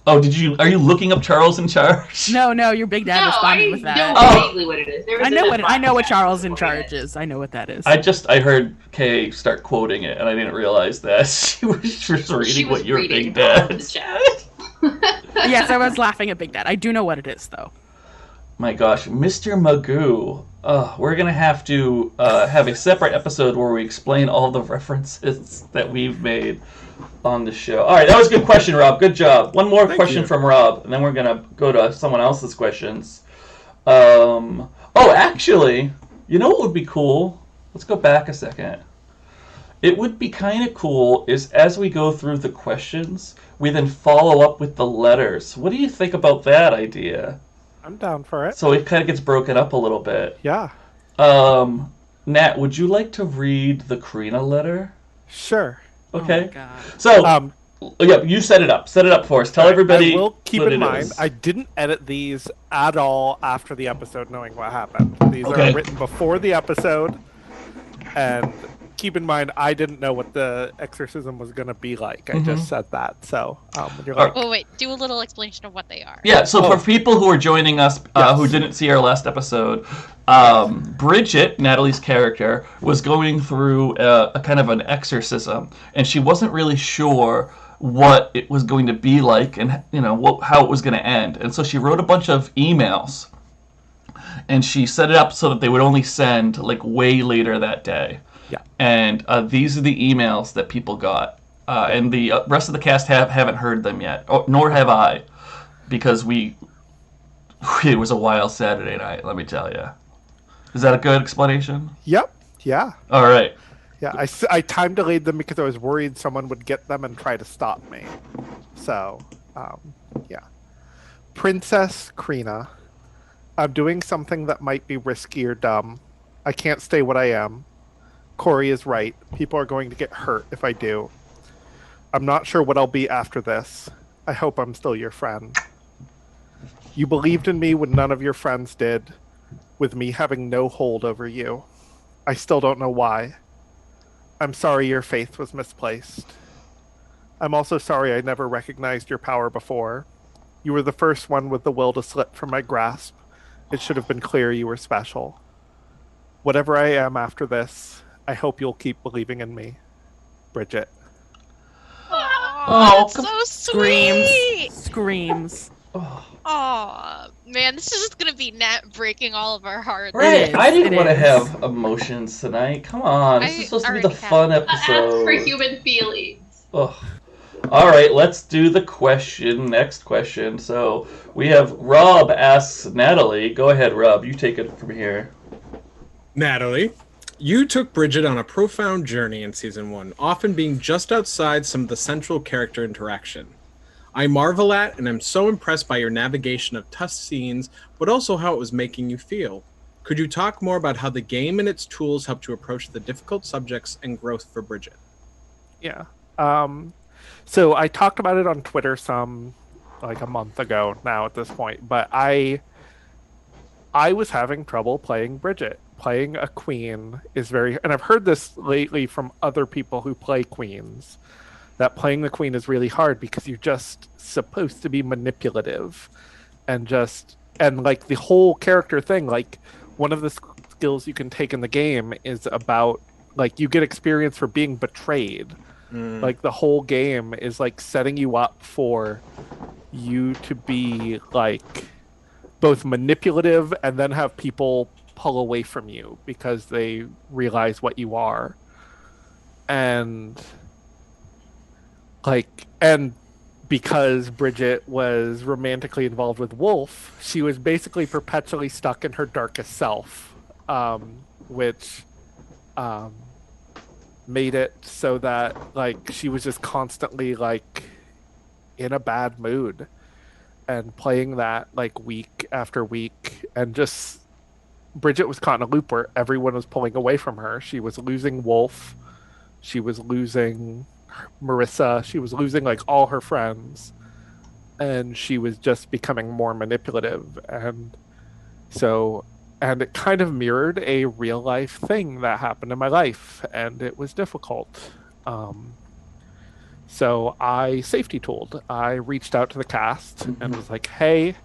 Oh, are you looking up Charles in Charge? No, your big dad responded with that. I know vaguely what it is. I know what Charles in Charge is. I know what that is. I heard Kay start quoting it, and I didn't realize that she was just reading what your big dad said. Yes, I was laughing at Big Dad. I do know what it is, though. My gosh, Mr. Magoo. We're going to have to have a separate episode where we explain all the references that we've made on the show. All right, that was a good question, Rob. Good job. One more question from Rob, and then we're going to go to someone else's questions. Actually, you know what would be cool? Let's go back a second. It would be kind of cool is as we go through the questions, we then follow up with the letters. What do you think about that idea? I'm down for it. So it kind of gets broken up a little bit. Yeah. Nat, would you like to read the Crina letter? Sure. Okay. Oh my God. So, you set it up. Set it up for us. Tell everybody. I will keep in mind, is. I didn't edit these at all after the episode, knowing what happened. These are written before the episode, and keep in mind, I didn't know what the exorcism was going to be like. I just said that. So, would you like... Oh, wait. Do a little explanation of what they are. Yeah, so for people who are joining us who didn't see our last episode, Bridget, Natalie's character, was going through a kind of an exorcism, and she wasn't really sure what it was going to be like and how it was going to end. And so she wrote a bunch of emails, and she set it up so that they would only send like way later that day. Yeah. And these are the emails that people got. And the rest of the cast haven't heard them yet, nor have I, because it was a wild Saturday night, let me tell you. Is that a good explanation? Yep. Yeah. All right. Yeah, I time delayed them because I was worried someone would get them and try to stop me. So, yeah. Princess Crina, I'm doing something that might be risky or dumb. I can't stay what I am. Corey is right. People are going to get hurt if I do. I'm not sure what I'll be after this. I hope I'm still your friend. You believed in me when none of your friends did, with me having no hold over you. I still don't know why. I'm sorry your faith was misplaced. I'm also sorry I never recognized your power before. You were the first one with the will to slip from my grasp. It should have been clear you were special. Whatever I am after this, I hope you'll keep believing in me. Bridget. Oh, that's so sweet! Screams. Oh, man, this is just gonna be Nat breaking all of our hearts. Right, I didn't want to have emotions tonight. Come on, this is supposed to be the fun episode. For human feelings. Ugh. All right, let's do the next question. So we have Rob asks Natalie. Go ahead, Rob. You take it from here. Natalie, you took Bridget on a profound journey in Season 1, often being just outside some of the central character interaction. I marvel at and am so impressed by your navigation of tough scenes, but also how it was making you feel. Could you talk more about how the game and its tools helped you approach the difficult subjects and growth for Bridget? Yeah. So I talked about it on Twitter some like a month ago now at this point, but I was having trouble playing Bridget. Playing a queen is very, and I've heard this lately from other people who play queens, that playing the queen is really hard because you're just supposed to be manipulative and like the whole character thing, like one of the skills you can take in the game is about like you get experience for being betrayed. Like the whole game is like setting you up for you to be like both manipulative and then have people pull away from you because they realize what you are. And because Bridget was romantically involved with Wolfe, she was basically perpetually stuck in her darkest self, which made it so that like she was just constantly like in a bad mood and playing that like week after week, and just Bridget was caught in a loop where everyone was pulling away from her. She was losing Wolfe, she was losing Marissa, she was losing like all her friends, and she was just becoming more manipulative. And it kind of mirrored a real life thing that happened in my life, and it was difficult. So I safety tooled. I reached out to the cast and was like, hey,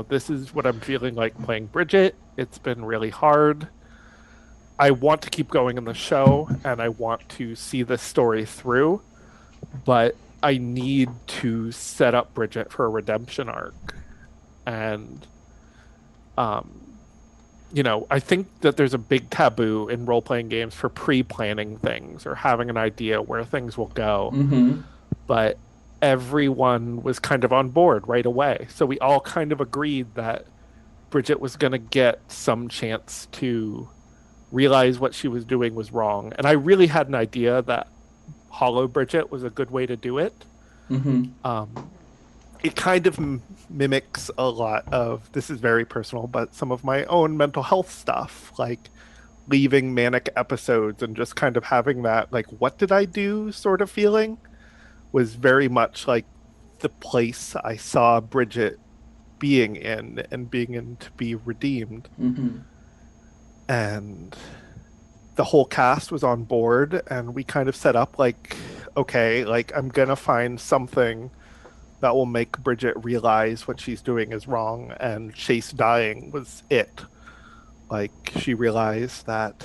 this is what I'm feeling like playing Bridget. It's been really hard. I want to keep going in the show and I want to see this story through, but I need to set up Bridget for a redemption arc. And I think that there's a big taboo in role-playing games for pre-planning things or having an idea where things will go. But everyone was kind of on board right away. So we all kind of agreed that Bridget was going to get some chance to realize what she was doing was wrong. And I really had an idea that Hollow Bridget was a good way to do it. It kind of mimics a lot of, this is very personal, but some of my own mental health stuff, like leaving manic episodes and just kind of having that, like, what did I do sort of feeling, was very much like the place I saw Bridget being in and being in to be redeemed. And the whole cast was on board, and we kind of set up like, okay, like I'm going to find something that will make Bridget realize what she's doing is wrong, and Chase dying was it. Like, she realized that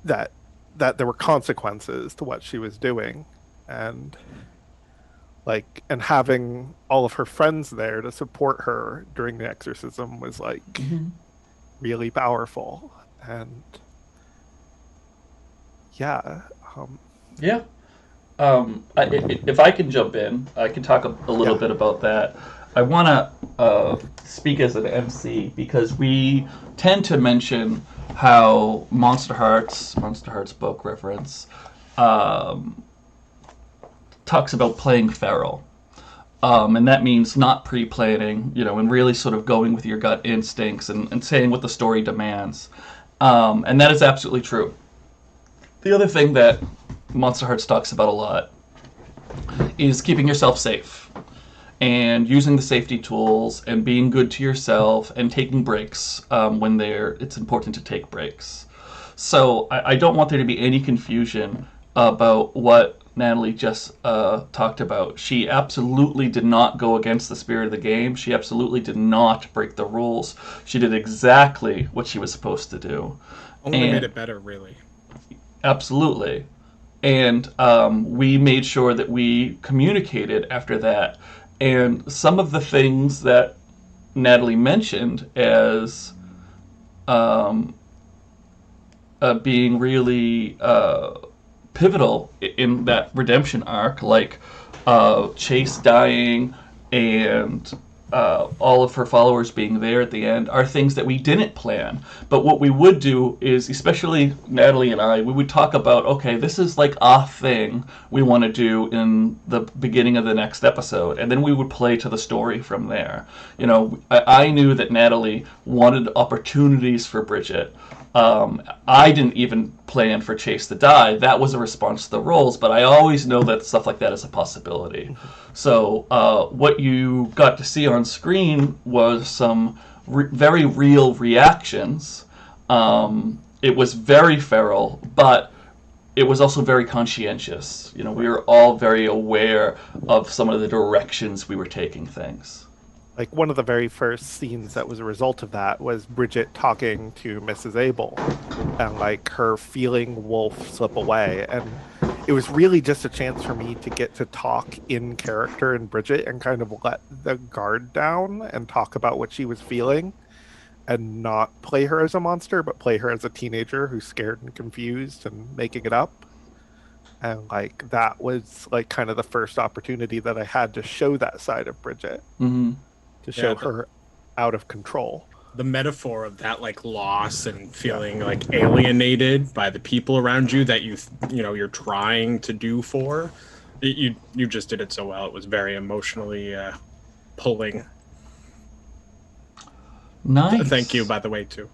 that there were consequences to what she was doing, and having all of her friends there to support her during the exorcism was like really powerful. And if I can jump in, I can talk a little bit about that. I want to speak as an MC because we tend to mention how Monsterhearts book reference, talks about playing feral. And that means not pre-planning, and really sort of going with your gut instincts and saying what the story demands. And that is absolutely true. The other thing that Monsterhearts talks about a lot is keeping yourself safe and using the safety tools and being good to yourself and taking breaks when it's important to take breaks. So I don't want there to be any confusion about what Natalie just talked about. She absolutely did not go against the spirit of the game. She absolutely did not break the rules. She did exactly what she was supposed to do. Only made it better, really. Absolutely. And we made sure that we communicated after that. And some of the things that Natalie mentioned as being really pivotal in that redemption arc, like Chase dying and all of her followers being there at the end are things that we didn't plan. But what we would do is, especially Natalie and I, we would talk about, okay, this is like a thing we want to do in the beginning of the next episode, and then we would play to the story from there. You know, I knew that Natalie wanted opportunities for Bridget. I didn't even plan for Chase to die. That was a response to the roles, but I always know that stuff like that is a possibility. So what you got to see on screen was some very real reactions. It was very feral, but it was also very conscientious. You know, we were all very aware of some of the directions we were taking things. Like, one of the very first scenes that was a result of that was Bridget talking to Mrs. Abel and, like, her feeling Wolfe slip away. And it was really just a chance for me to get to talk in character in Bridget and kind of let the guard down and talk about what she was feeling and not play her as a monster, but play her as a teenager who's scared and confused and making it up. And, like, that was, like, kind of the first opportunity that I had to show that side of Bridget. Mm-hmm. To show her out of control. The metaphor of that, like, loss and feeling like alienated by the people around you that you're trying to do for, you just did it so well. It was very emotionally pulling. Nice. Thank you, by the way, too.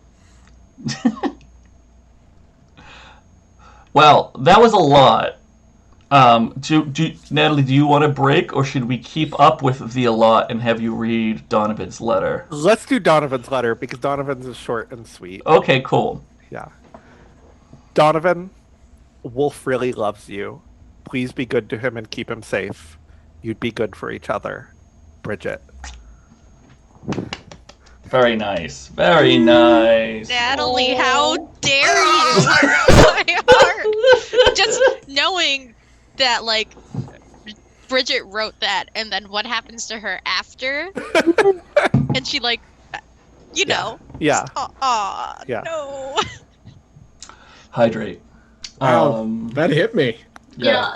Well, that was a lot. Natalie, do you want a break, or should we keep up with the a lot and have you read Donovan's letter? Let's do Donovan's letter, because Donovan's is short and sweet. Okay, cool. Yeah. Donovan, Wolfe really loves you. Please be good to him and keep him safe. You'd be good for each other. Bridget. Very nice. Very nice. Natalie, how dare you? My heart. Just knowing that, like, Bridget wrote that, and then what happens to her after, and she, like, you know. Yeah. Aw, Yeah. no. Hydrate. Wow, that hit me. Yeah.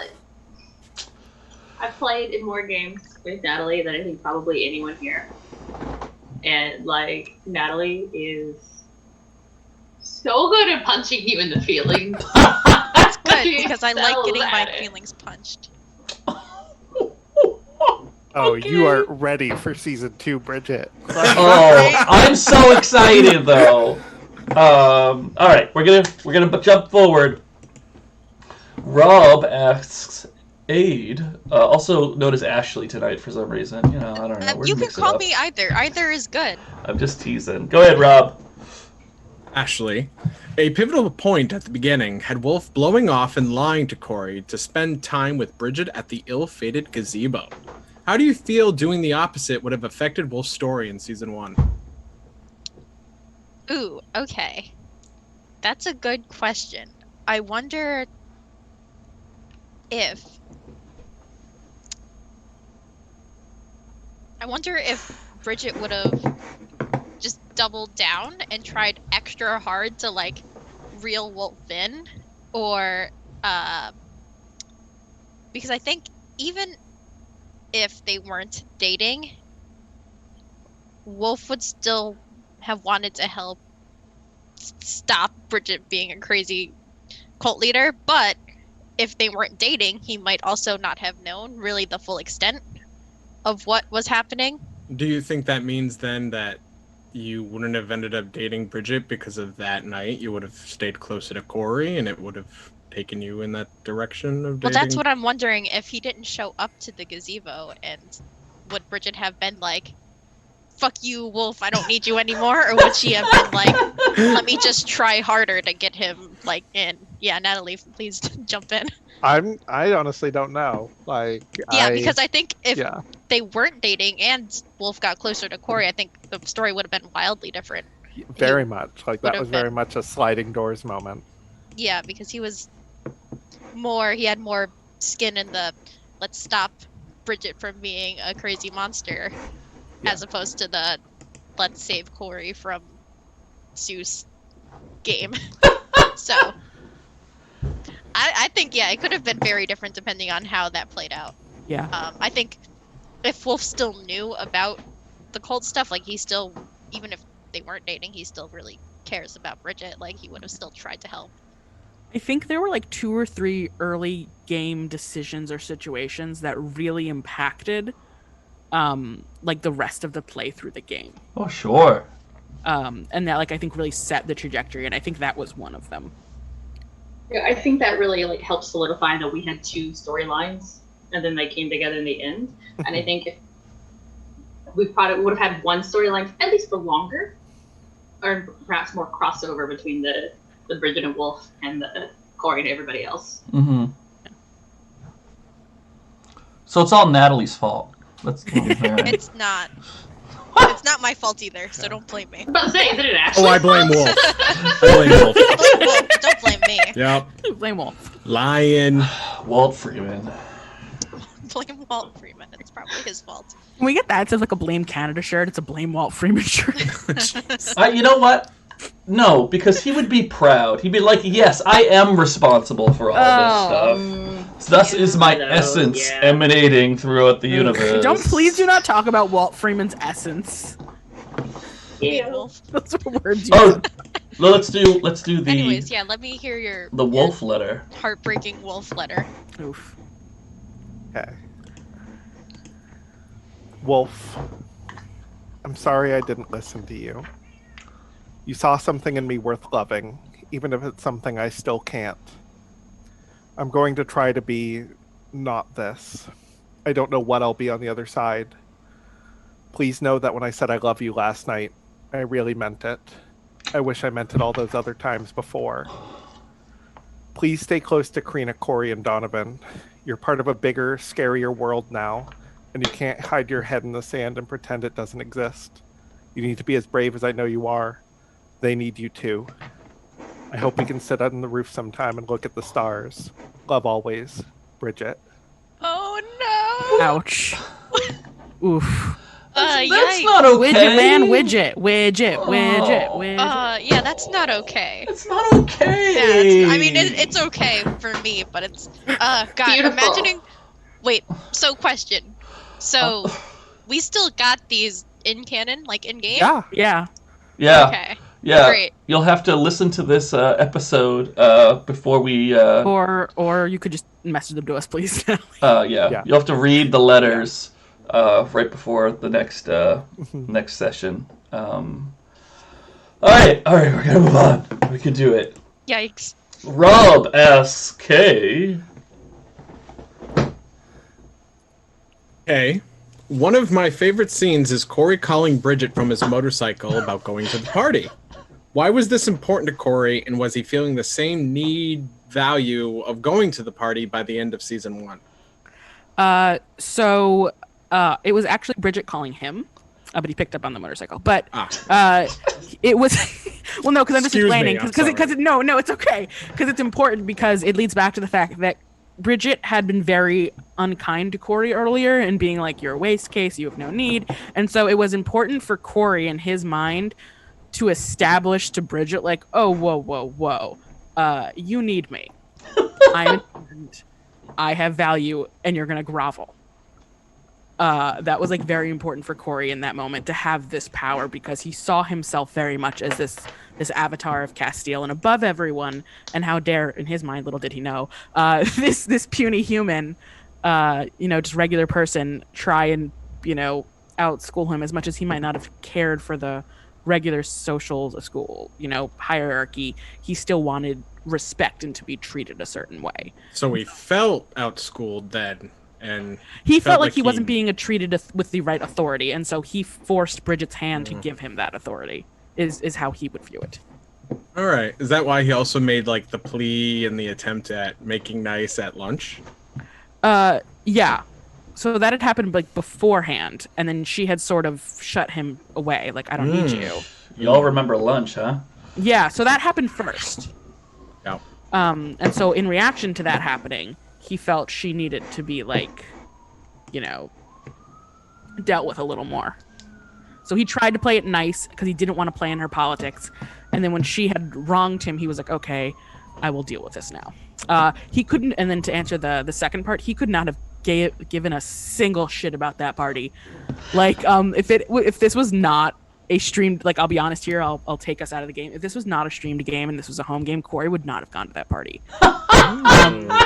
I've played in more games with Natalie than I think probably anyone here. And, like, Natalie is so good at punching you in the feelings. That's good, because I like getting my feelings. feelings punched. Oh, you are ready for season 2, Bridget. Oh, I'm so excited though. All right, we're gonna jump forward. Rob asks Aid, also known as Ashley tonight for some reason. You know, I don't know. We're You gonna can mix it call up. me either. Either is good. I'm just teasing. Go ahead, Rob. Ashley, a pivotal point at the beginning had Wolfe blowing off and lying to Corey to spend time with Bridget at the ill-fated gazebo. How do you feel doing the opposite would have affected Wolfe's story in season 1? Ooh, okay. That's a good question. I wonder if Bridget would have just doubled down and tried extra hard to, like, reel Wolfe in, or because I think even if they weren't dating, Wolfe would still have wanted to help stop Bridget being a crazy cult leader, but if they weren't dating, he might also not have known really the full extent of what was happening. Do you think that means then that you wouldn't have ended up dating Bridget because of that night? You would have stayed closer to Corey and it would have taken you in that direction of dating? Well, that's what I'm wondering, if he didn't show up to the gazebo, and would Bridget have been like, fuck you, Wolfe, I don't need you anymore? Or would she have been like, let me just try harder to get him, like, in? Yeah, Natalie, please jump in. I honestly don't know. Like, Yeah, because I think if yeah. they weren't dating and Wolfe got closer to Corey, I think the story would have been wildly different. Very much. Like, that would was have very been- much a sliding doors moment. Yeah, because he had more skin in the let's stop Bridget from being a crazy monster, as opposed to the let's save Corey from Zeus game. So I think, yeah, it could have been very different depending on how that played out. Yeah. I think if Wolfe still knew about the cult stuff, like he still, even if they weren't dating, he still really cares about Bridget. Like he would have still tried to help. I think there were like 2 or 3 early game decisions or situations that really impacted like the rest of the play through the game. Oh, sure. And that like I think really set the trajectory, and I think that was one of them. Yeah, I think that really like helped solidify that we had 2 storylines, and then they came together in the end. And I think if we probably would have had one storyline at least for longer, or perhaps more crossover between the Bridget and Wolfe and the Corey and everybody else. Mm-hmm. So it's all Natalie's fault. Let's be fair. It's not. It's not my fault either, so don't blame me. I was about to say, is it actually? Oh, I blame Wolf. I blame Wolf. Blame Wolf, don't blame me. Yep. Blame Wolf. Lying. Walt Freeman. Blame Walt Freeman. It's probably his fault. Can we get that? It says like a Blame Canada shirt. It's a Blame Walt Freeman shirt. You know what? No, because he would be proud. He'd be like, yes, I am responsible for all this stuff. Thus is my essence emanating throughout the universe. Please do not talk about Walt Freeman's essence. Wolf. Those are words you Oh, let's do the Anyways, yeah, let me hear the Wolf letter. heartbreaking Wolf letter. Oof. Okay. Wolf, I'm sorry I didn't listen to you. You saw something in me worth loving, even if it's something I still can't. I'm going to try to be not this. I don't know what I'll be on the other side. Please know that when I said I love you last night, I really meant it. I wish I meant it all those other times before. Please stay close to Crina, Corey, and Donovan. You're part of a bigger, scarier world now, and you can't hide your head in the sand and pretend it doesn't exist. You need to be as brave as I know you are. They need you too. I hope we can sit on the roof sometime and look at the stars. Love always, Bridget. Oh no! Ouch. Oof. That's Yikes. not okay. Widget man, widget. Yeah, that's not okay. It's not okay. I mean, it's okay for me, but it's, God, Beautiful. imagining. Wait, so question. So, we still got these in canon, like in game? Yeah. Yeah. Yeah. Okay. Yeah. Great. You'll have to listen to this episode before we. Or you could just message them to us, please. Yeah. You'll have to read the letters right before the next next session. All right, we're gonna move on. We can do it. Yikes. Rob S.K. Okay. One of my favorite scenes is Corey calling Bridget from his motorcycle about going to the party. Why was this important to Corey, and was he feeling the same value of going to the party by the end of season 1? So it was actually Bridget calling him, but he picked up on the motorcycle. But it was well, no, because I'm just Excuse explaining me, I'm because no, it's okay because it's important because it leads back to the fact that Bridget had been very unkind to Corey earlier and being like, "You're a waste case, you have no need," and so it was important for Corey in his mind to establish to Bridget like, "Oh, whoa, you need me. I'm important. I have value, and you're gonna grovel." That was like very important for Corey in that moment to have this power because he saw himself very much as this avatar of Castile and above everyone. And how dare, in his mind, little did he know, this puny human, just regular person, try and outschool him as much as he might not have cared for the regular social school hierarchy. He still wanted respect and to be treated a certain way. So he felt outschooled then. And he felt like he wasn't being treated with the right authority, and so he forced Bridget's hand to give him that authority. Is how he would view it. All right. Is that why he also made like the plea and the attempt at making nice at lunch? Yeah. So that had happened like beforehand, and then she had sort of shut him away. Like, I don't need you. Y'all remember lunch, huh? Yeah. So that happened first. Yeah. And so in reaction to that happening, he felt she needed to be like, dealt with a little more. So he tried to play it nice because he didn't want to play in her politics. And then when she had wronged him, he was like, okay, I will deal with this now. He couldn't, and then to answer the second part, he could not have given a single shit about that party. Like, if this was not a streamed, like, I'll be honest here, I'll take us out of the game. If this was not a streamed game and this was a home game, Corey would not have gone to that party.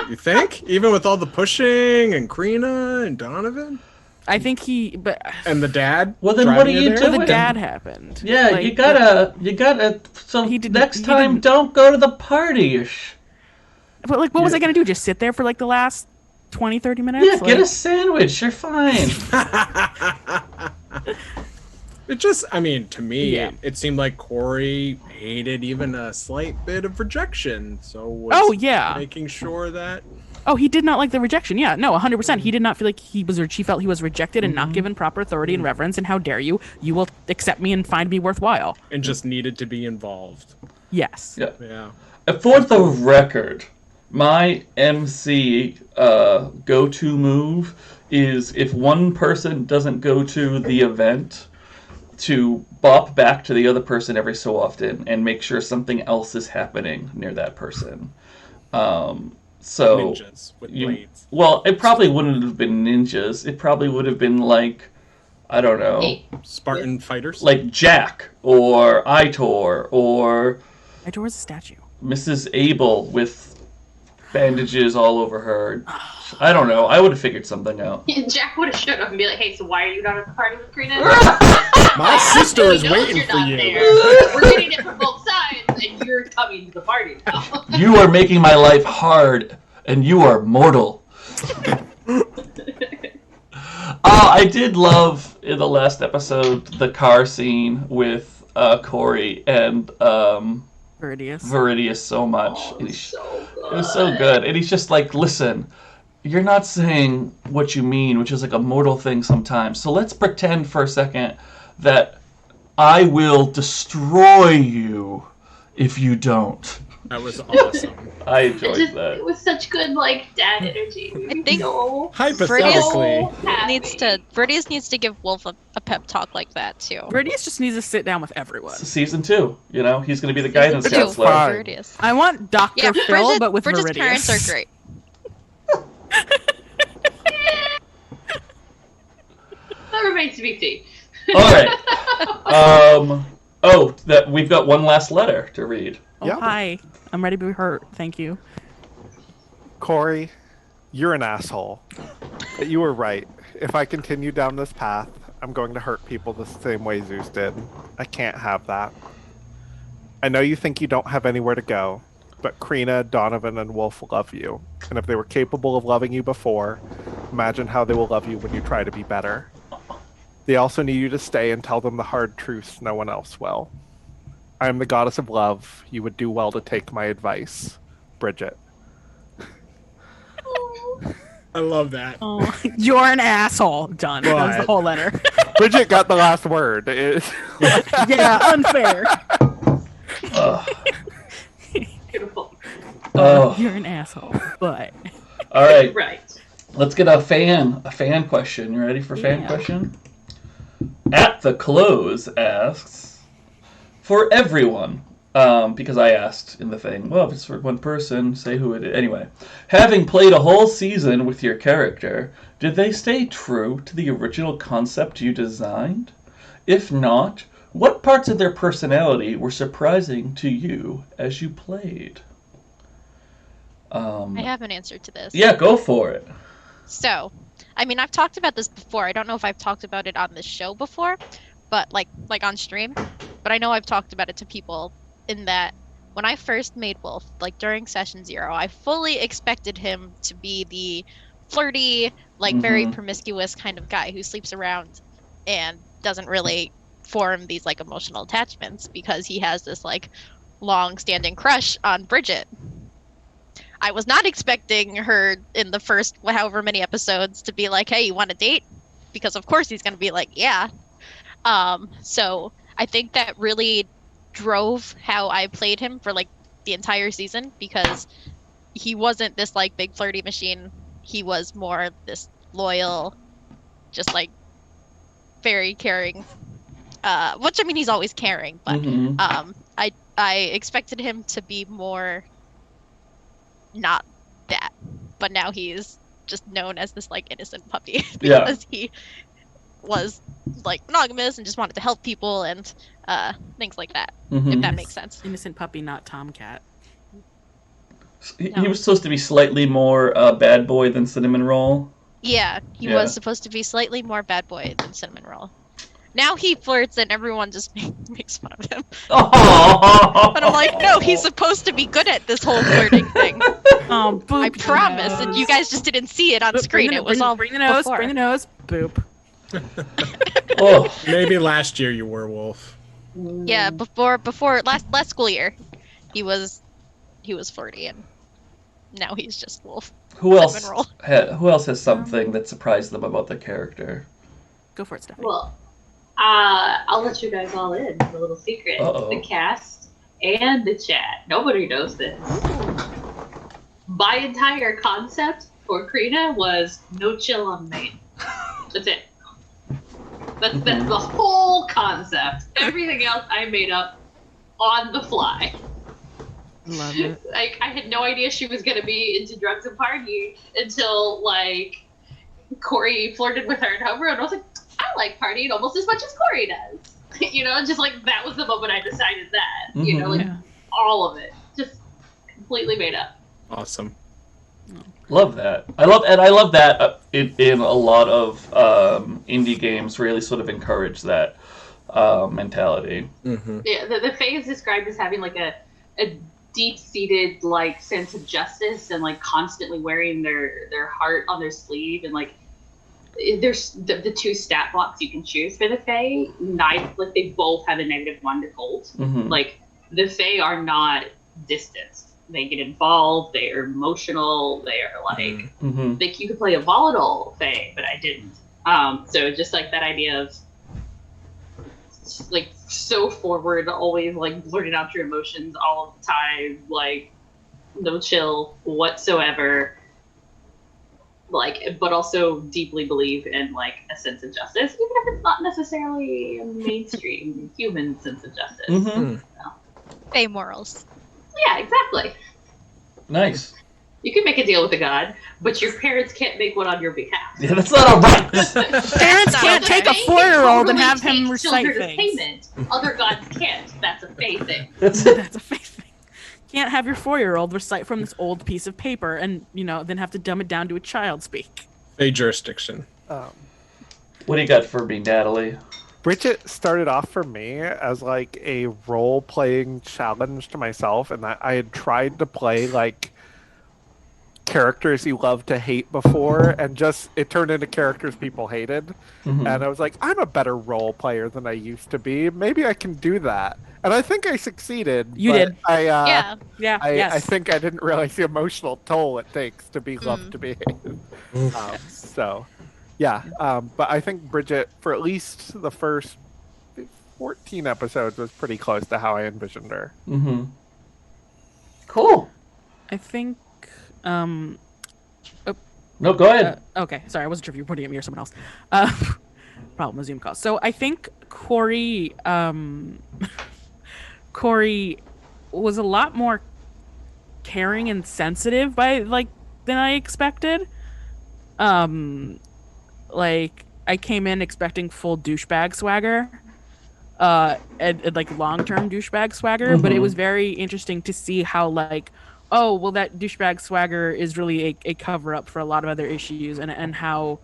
You think? Even with all the pushing and Crina and Donovan? I think And the dad? Well, then what are driving you there? doing? the dad happened. Yeah, Like, you gotta. So next time, don't go to the party. But like, what was I gonna do? Just sit there for like the last 20, 30 minutes? Yeah, get a sandwich. You're fine. It just, I mean, to me, Yeah. it seemed like Corey hated even a slight bit of rejection. So was making sure that... Oh, he did not like the rejection. Yeah, no, 100%. He did not feel like she felt he was rejected and not given proper authority and reverence. And how dare you? You will accept me and find me worthwhile. And just needed to be involved. Yes. Yeah. For the record, my MC go-to move is if one person doesn't go to the event, to bop back to the other person every so often and make sure something else is happening near that person. So Ninjas with blades. Well, it probably wouldn't have been ninjas. It probably would have been like, I don't know, Spartan fighters? like Jack or Itor or Itor was a statue. Mrs. Abel with bandages all over her. I don't know. I would have figured something out. Jack would have showed up and be like, "Hey, so why are you not at the party with Crina?" My sister is Knows waiting you're for not you. there. We're getting it from both sides, and you're coming to the party now. You are making my life hard, and you are mortal. I did love in the last episode the car scene with Corey and Viridius so much. It was so good. And he's just like, listen, you're not saying what you mean, which is like a mortal thing sometimes. So let's pretend for a second that I will destroy you if you don't. That was awesome. I enjoyed that. It was such good, like, dad energy. I think Hypothetically. Viridius needs to give Wolfe a pep talk like that too. Viridius just needs to sit down with everyone. Season 2, you know, he's going to be the guidance Season two, counselor. Viridius. I want Dr. Phil, but with Bridget's Viridius. parents are great. That remains to be seen. All right. That we've got one last letter to read. Oh, Yeah. hi. I'm ready to be hurt. Thank you. Corey, you're an asshole. But you were right. If I continue down this path, I'm going to hurt people the same way Zeus did. I can't have that. I know you think you don't have anywhere to go, but Crina, Donovan, and Wolfe love you. And if they were capable of loving you before, imagine how they will love you when you try to be better. They also need you to stay and tell them the hard truths no one else will. I am the goddess of love. You would do well to take my advice. Bridget. I love that. Oh, you're an asshole. Done. That was the What? whole letter. Bridget got the last word. Yeah, unfair. Beautiful. Oh, You're an asshole. But all right. Right. Let's get a fan question. You ready for fan Yeah. question? At the Close asks, for everyone, because I asked in the thing, well, if it's for one person, say who it is. Anyway, having played a whole season with your character, did they stay true to the original concept you designed? If not, what parts of their personality were surprising to you as you played? I have an answer to this. Yeah, go for it. So, I mean, I've talked about this before. I don't know if I've talked about it on this show before, but like on stream. But I know I've talked about it to people in that when I first made Wolfe, like during session 0, I fully expected him to be the flirty, like very promiscuous kind of guy who sleeps around and doesn't really form these like emotional attachments because he has this like long-standing crush on Bridget. I was not expecting her in the first however many episodes to be like, hey, you want a date? Because of course he's going to be like, yeah. So I think that really drove how I played him for like the entire season because he wasn't this like big flirty machine. He was more this loyal, just like very caring, which I mean, he's always caring, but I expected him to be more not that, but now he's just known as this like innocent puppy Yeah. because he was like monogamous and just wanted to help people and things like that. If that makes sense. Innocent puppy, not tomcat. He was supposed to be slightly more bad boy than Cinnamon Roll. Yeah, he was supposed to be slightly more bad boy than Cinnamon Roll. Now he flirts and everyone just makes fun of him. Oh. But I'm like, no, he's supposed to be good at this whole flirting thing. Oh, boop. I promise, and you guys just didn't see it on screen. It was all bring the nose, before. bring the nose, boop. Oh. Maybe last year you were Wolfe. Yeah, before last school year, he was flirty, and now he's just Wolfe. Who else? Cinnamon Roll. Who else has something that surprised them about the character? Go for it, Stephanie. Well, I'll let you guys all in. A little secret. Uh-oh. The cast and the chat. Nobody knows this. My entire concept for Crina was no chill on main. That's it. That's the whole concept. Everything else I made up on the fly. Love it. Like, I had no idea she was gonna be into drugs and party until like Corey flirted with her and hover, and I was like, I like partying almost as much as Corey does. You know, just like that was the moment I decided that. You know, like all of it, just completely made up. Awesome. Love that. I love that in a lot of indie games. Really, sort of encourage that mentality. Mm-hmm. Yeah, the Fae is described as having like a deep-seated like sense of justice and like constantly wearing their heart on their sleeve, and like there's the two stat blocks you can choose for the Fae. Like they both have a -1 to gold. Mm-hmm. Like the Fae are not distanced. They get involved. They are emotional. They are like you could play a volatile Fae, but I didn't. So just like that idea of like so forward, always like blurting out your emotions all of the time, like no chill whatsoever. Like, but also deeply believe in like a sense of justice, even if it's not necessarily a mainstream human sense of justice. Mm-hmm. So. Fae morals. Yeah, exactly. Nice. You can make a deal with a god, but your parents can't make one on your behalf. Yeah, that's not alright. Parents can't take a 4-year-old and have him take recite children as things. payment. Other gods can't. That's a Fae thing. That's it. That's a Fae thing. Can't have your 4-year-old recite from this old piece of paper and, then have to dumb it down to a child speak. A jurisdiction. What do you got for me, Natalie? Bridget started off for me as like a role-playing challenge to myself, and that I had tried to play like characters you love to hate before, and just it turned into characters people hated. And I was like, I'm a better role player than I used to be. Maybe I can do that. And I think I succeeded. You but did. Yeah. I think I didn't realize the emotional toll it takes to be loved to be hated. So, yeah. But I think Bridget, for at least the first 14 episodes, was pretty close to how I envisioned her. Mm-hmm. Cool. I think, No, go ahead. okay, sorry, I wasn't sure if you were pointing at me or someone else. Problem with Zoom calls. So I think Corey was a lot more caring and sensitive than I expected. Like I came in expecting full douchebag swagger, and like long-term douchebag swagger, but it was very interesting to see how like, oh, well, that douchebag swagger is really a cover-up for a lot of other issues, and how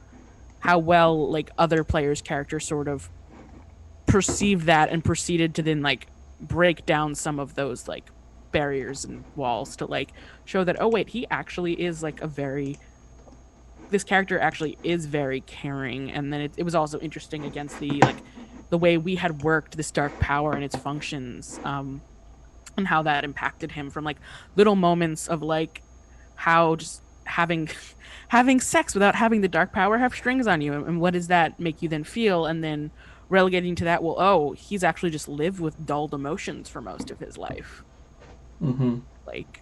well like other players' characters sort of perceived that and proceeded to then like break down some of those like barriers and walls to like show that, oh wait, he actually is like this character actually is very caring. And then it was also interesting against the way we had worked this dark power and its functions, and how that impacted him from like little moments of like how just having sex without having the dark power have strings on you, and what does that make you then feel, and then relegating to that, well, oh, he's actually just lived with dulled emotions for most of his life. Like,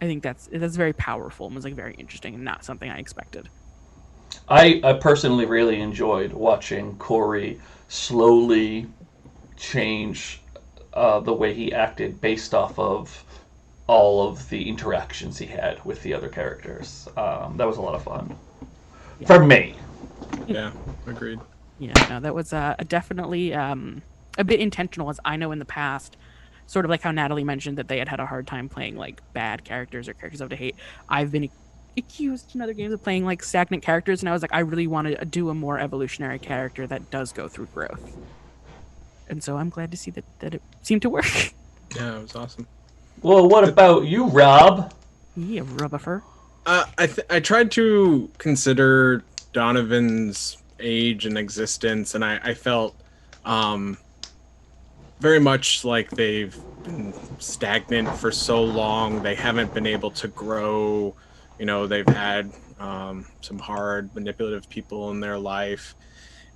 I think that's very powerful and was like very interesting and not something I expected. I personally really enjoyed watching Corey slowly change the way he acted based off of all of the interactions he had with the other characters. That was a lot of fun for me. Yeah, agreed. Yeah, no, that was definitely a bit intentional, as I know in the past, sort of like how Natalie mentioned that they had a hard time playing like bad characters or characters of to hate. I've been accused in other games of playing like stagnant characters, and I was like, I really want to do a more evolutionary character that does go through growth. And so I'm glad to see that it seemed to work. Yeah, it was awesome. Well, what about you, Rob? Yeah, Rubbifer. I tried to consider Donovan's age and existence, and I felt very much like they've been stagnant for so long. They haven't been able to grow. You know, they've had some hard, manipulative people in their life.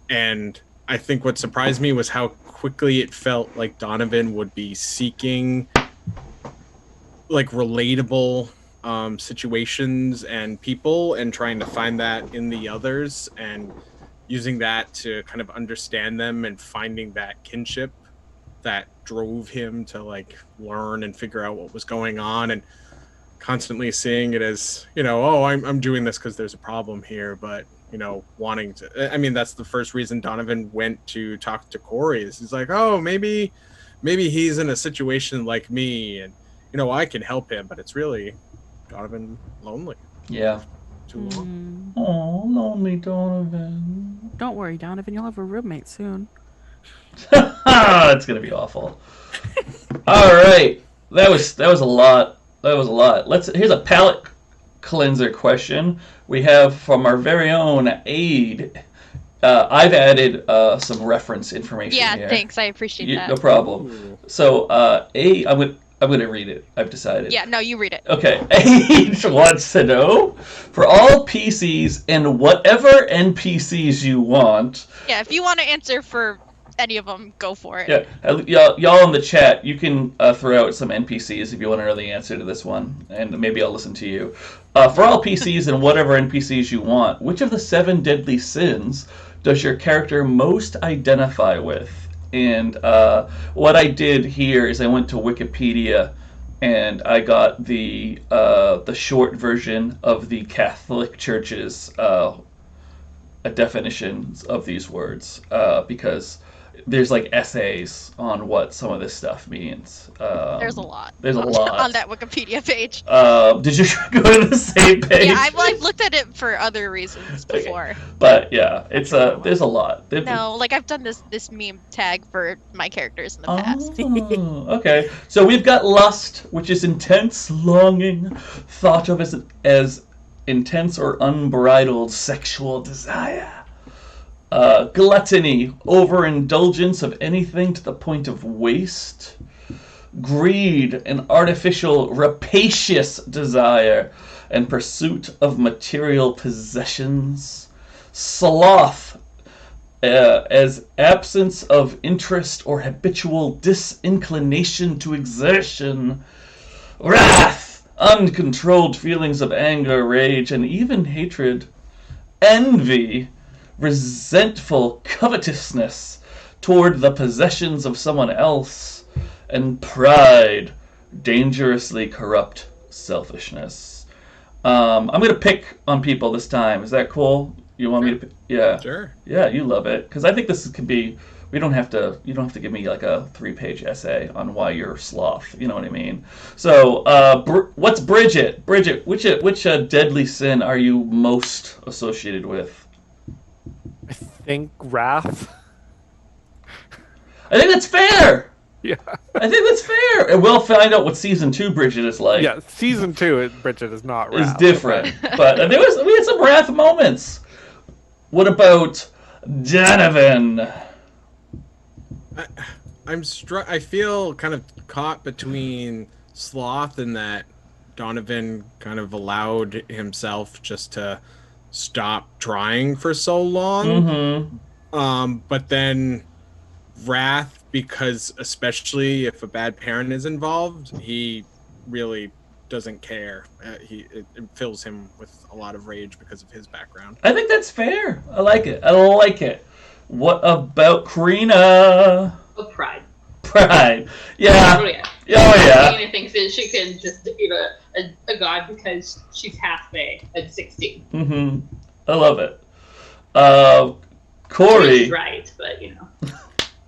And I think what surprised me was how quickly it felt like Donovan would be seeking like relatable situations and people and trying to find that in the others and using that to kind of understand them and finding that kinship that drove him to like learn and figure out what was going on, and constantly seeing it as, you know, oh, I'm doing this because there's a problem here, but, you know, wanting to, I mean, that's the first reason Donovan went to talk to Corey, is he's like, oh, maybe he's in a situation like me, and, you know, I can help him, but it's really Donovan lonely. Yeah. Too long. Oh, lonely Donovan. Don't worry, Donovan, you'll have a roommate soon. It's gonna be awful. All right, that was a lot. That was a lot. Here's a palate cleanser question we have from our very own Aid. I've added some reference information here. Thanks. I appreciate that. No problem. So, Aid, I'm gonna read it. I've decided. Yeah, no, you read it. Okay. Aid wants to know, for all PCs and whatever NPCs you want. Yeah, if you want to answer for any of them, go for it. Yeah, y'all in the chat, you can throw out some NPCs if you want to know the answer to this one, and maybe I'll listen to you. For all PCs and whatever NPCs you want, which of the 7 deadly sins does your character most identify with? And what I did here is I went to Wikipedia and I got the short version of the Catholic Church's definitions of these words, because there's like essays on what some of this stuff means. There's a lot. There's a lot on that Wikipedia page. Did you go to the same page? Yeah, I've looked at it for other reasons before. Okay. But yeah, it's there's a lot. No, like I've done this meme tag for my characters in the past. Oh, okay. So we've got lust, which is intense longing, thought of as intense or unbridled sexual desire. Gluttony, overindulgence of anything to the point of waste. Greed, an artificial, rapacious desire and pursuit of material possessions. Sloth, as absence of interest or habitual disinclination to exertion. Wrath, uncontrolled feelings of anger, rage, and even hatred. Envy, resentful covetousness toward the possessions of someone else. And pride, dangerously corrupt selfishness. I'm going to pick on people this time. Is that cool? You want me to pick? Yeah. Sure. Yeah, you love it. Because I think this could be... you don't have to give me like a 3-page essay on why you're sloth. You know what I mean? So, what's Bridget? Bridget, which deadly sin are you most associated with? I think wrath. I think that's fair! Yeah. I think that's fair! And we'll find out what Season 2 Bridget is like. Yeah, Season 2, Bridget is not wrath. It's different. But we had some wrath moments. What about Donovan? I feel kind of caught between sloth and that Donovan kind of allowed himself just to stop trying for so long. Mm-hmm. But then wrath, because especially if a bad parent is involved, he really doesn't care. It fills him with a lot of rage because of his background. I think that's fair. I like it. What about Crina? Oh, pride. Pride. Yeah. Oh, yeah. yeah. Gehenna thinks that she can just defeat a god because she's half Fae at 16. Mm-hmm. I love it. Corey. She's right, but you know.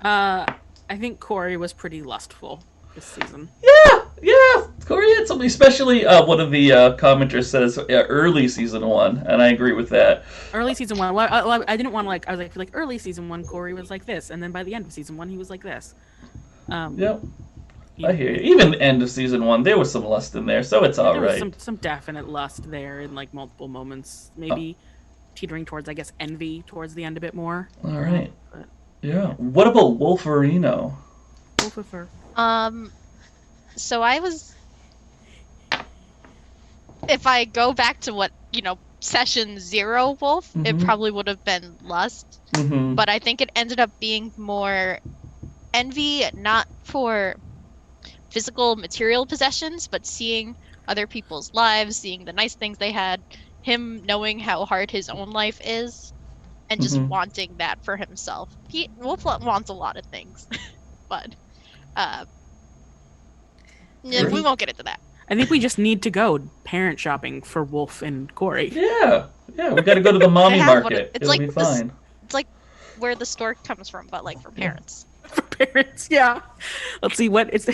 I think Corey was pretty lustful this season. Yeah. Corey had something, especially one of the commenters says early season 1, and I agree with that. Early season 1, I didn't want to I was like early season 1, Corey was like this, and then by the end of season 1, he was like this. Yep. I hear you. Even end of season 1, there was some lust in there, so it's all there right. was some definite lust there in like multiple moments, maybe teetering towards, I guess, envy towards the end a bit more. All right. But, Yeah. What about Wolferino? So I was. If I go back to what, session 0 Wolf, it probably would have been lust. Mm-hmm. But I think it ended up being more envy, not for physical material possessions, but seeing other people's lives, seeing the nice things they had, him knowing how hard his own life is, and just wanting that for himself. Wolf wants a lot of things, but we won't get into that. I think we just need to go parent shopping for Wolf and Corey. Yeah, we got to go to the mommy market. It'll be fine. It's like where the store comes from, but like for parents. For parents, yeah. Let's see, what is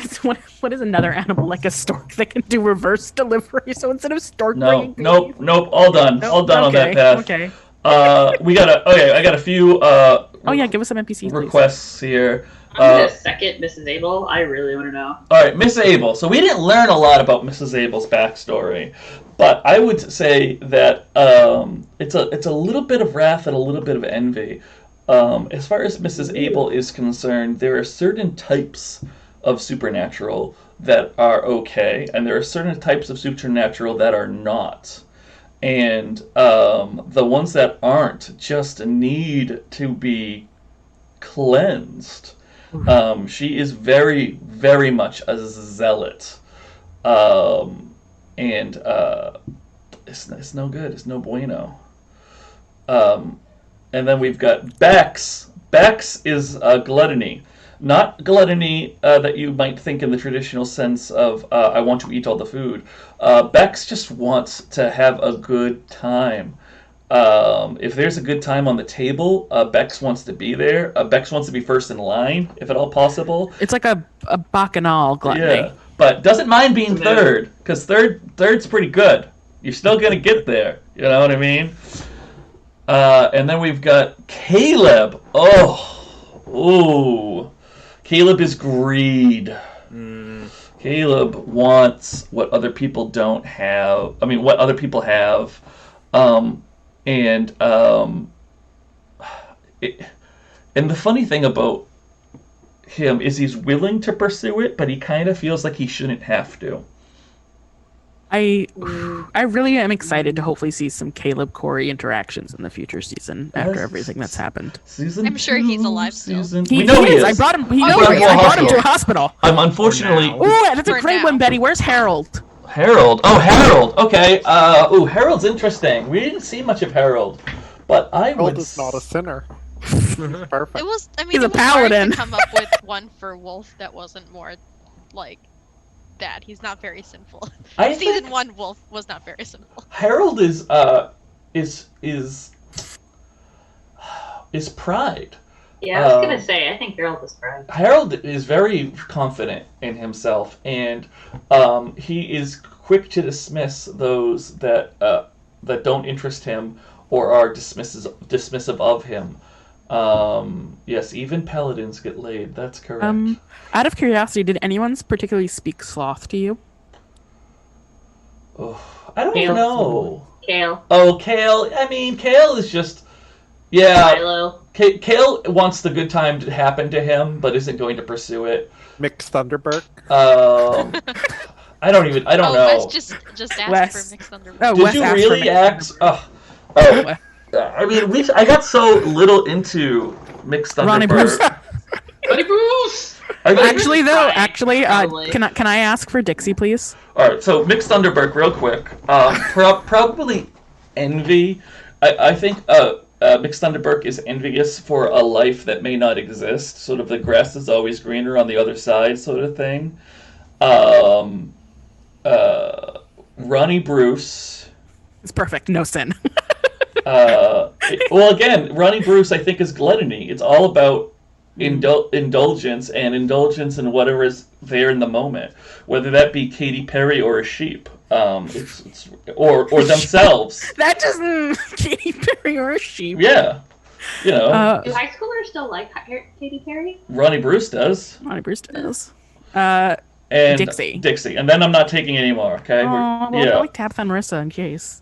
another animal like a stork that can do reverse delivery? So instead of stork bringing nope, all done, all done on that path. Okay. I got a few. Give us some NPCs, requests here. I'm gonna second Mrs. Abel. I really want to know. All right, Miss Abel. So we didn't learn a lot about Mrs. Abel's backstory, but I would say that it's a little bit of wrath and a little bit of envy. As far as Mrs. Abel is concerned, there are certain types of supernatural that are okay, and there are certain types of supernatural that are not. And the ones that aren't just need to be cleansed. She is very, very much a zealot. And it's no good. It's no bueno. And then we've got Bex. Bex is gluttony. Not gluttony that you might think in the traditional sense of I want to eat all the food. Bex just wants to have a good time. If there's a good time on the table, Bex wants to be there. Bex wants to be first in line, if at all possible. It's like a bacchanal gluttony. Yeah, but doesn't mind being third, because third's pretty good. You're still going to get there. You know what I mean? And then we've got Caleb. Caleb is greed. Caleb wants what other people don't have. I mean, what other people have. And the funny thing about him is he's willing to pursue it, but he kind of feels like he shouldn't have to. I really am excited to hopefully see some Caleb Corey interactions in the future season after everything that's happened. I'm sure he's alive still. We know he is. I brought him. I brought him to a hospital. I'm unfortunately. Oh, that's a great one, Betty. Where's Harold? Harold. Oh, Harold. Okay. Harold's interesting. We didn't see much of Harold, but Harold is not a sinner. Perfect. He's a paladin. Hard to come up with one for Wolf that wasn't more like that. He's not very sinful. Season 1 Wolf was not very sinful. Harold is pride. Yeah, I was gonna say, I think Harold is pride. Harold is very confident in himself, and he is quick to dismiss those that don't interest him or are dismissive of him. Yes, even paladins get laid. That's correct. Out of curiosity, did anyone particularly speak sloth to you? Oh, I don't know. Kale. Oh, Kale. I mean, Kale is just... Yeah. Milo. Kale wants the good time to happen to him, but isn't going to pursue it. Mixed Thunderbird. I don't know. Wes just asked for Mixed Thunderbird. Did you really ask? I mean, I got so little into Mixed Thunderbird. Ronnie Bruce. Ronnie Bruce! Actually, can I ask for Dixie, please? All right, so Mixed Thunderbird, real quick. Probably envy. I think Mixed Thunderbird is envious for a life that may not exist. Sort of the grass is always greener on the other side, sort of thing. Um, Ronnie Bruce. It's perfect. No sin. Well, again, Ronnie Bruce, I think, is gluttony. It's all about indulgence and indulgence in whatever is there in the moment, whether that be Katy Perry or a sheep, or themselves. That doesn't Katy Perry or a sheep. Yeah, you know. Do high schoolers still like Katy Perry? Ronnie Bruce does. Ronnie Bruce does. And Dixie, and then I'm not taking any more. Okay. Oh, well, I like Tabitha and Marissa in case.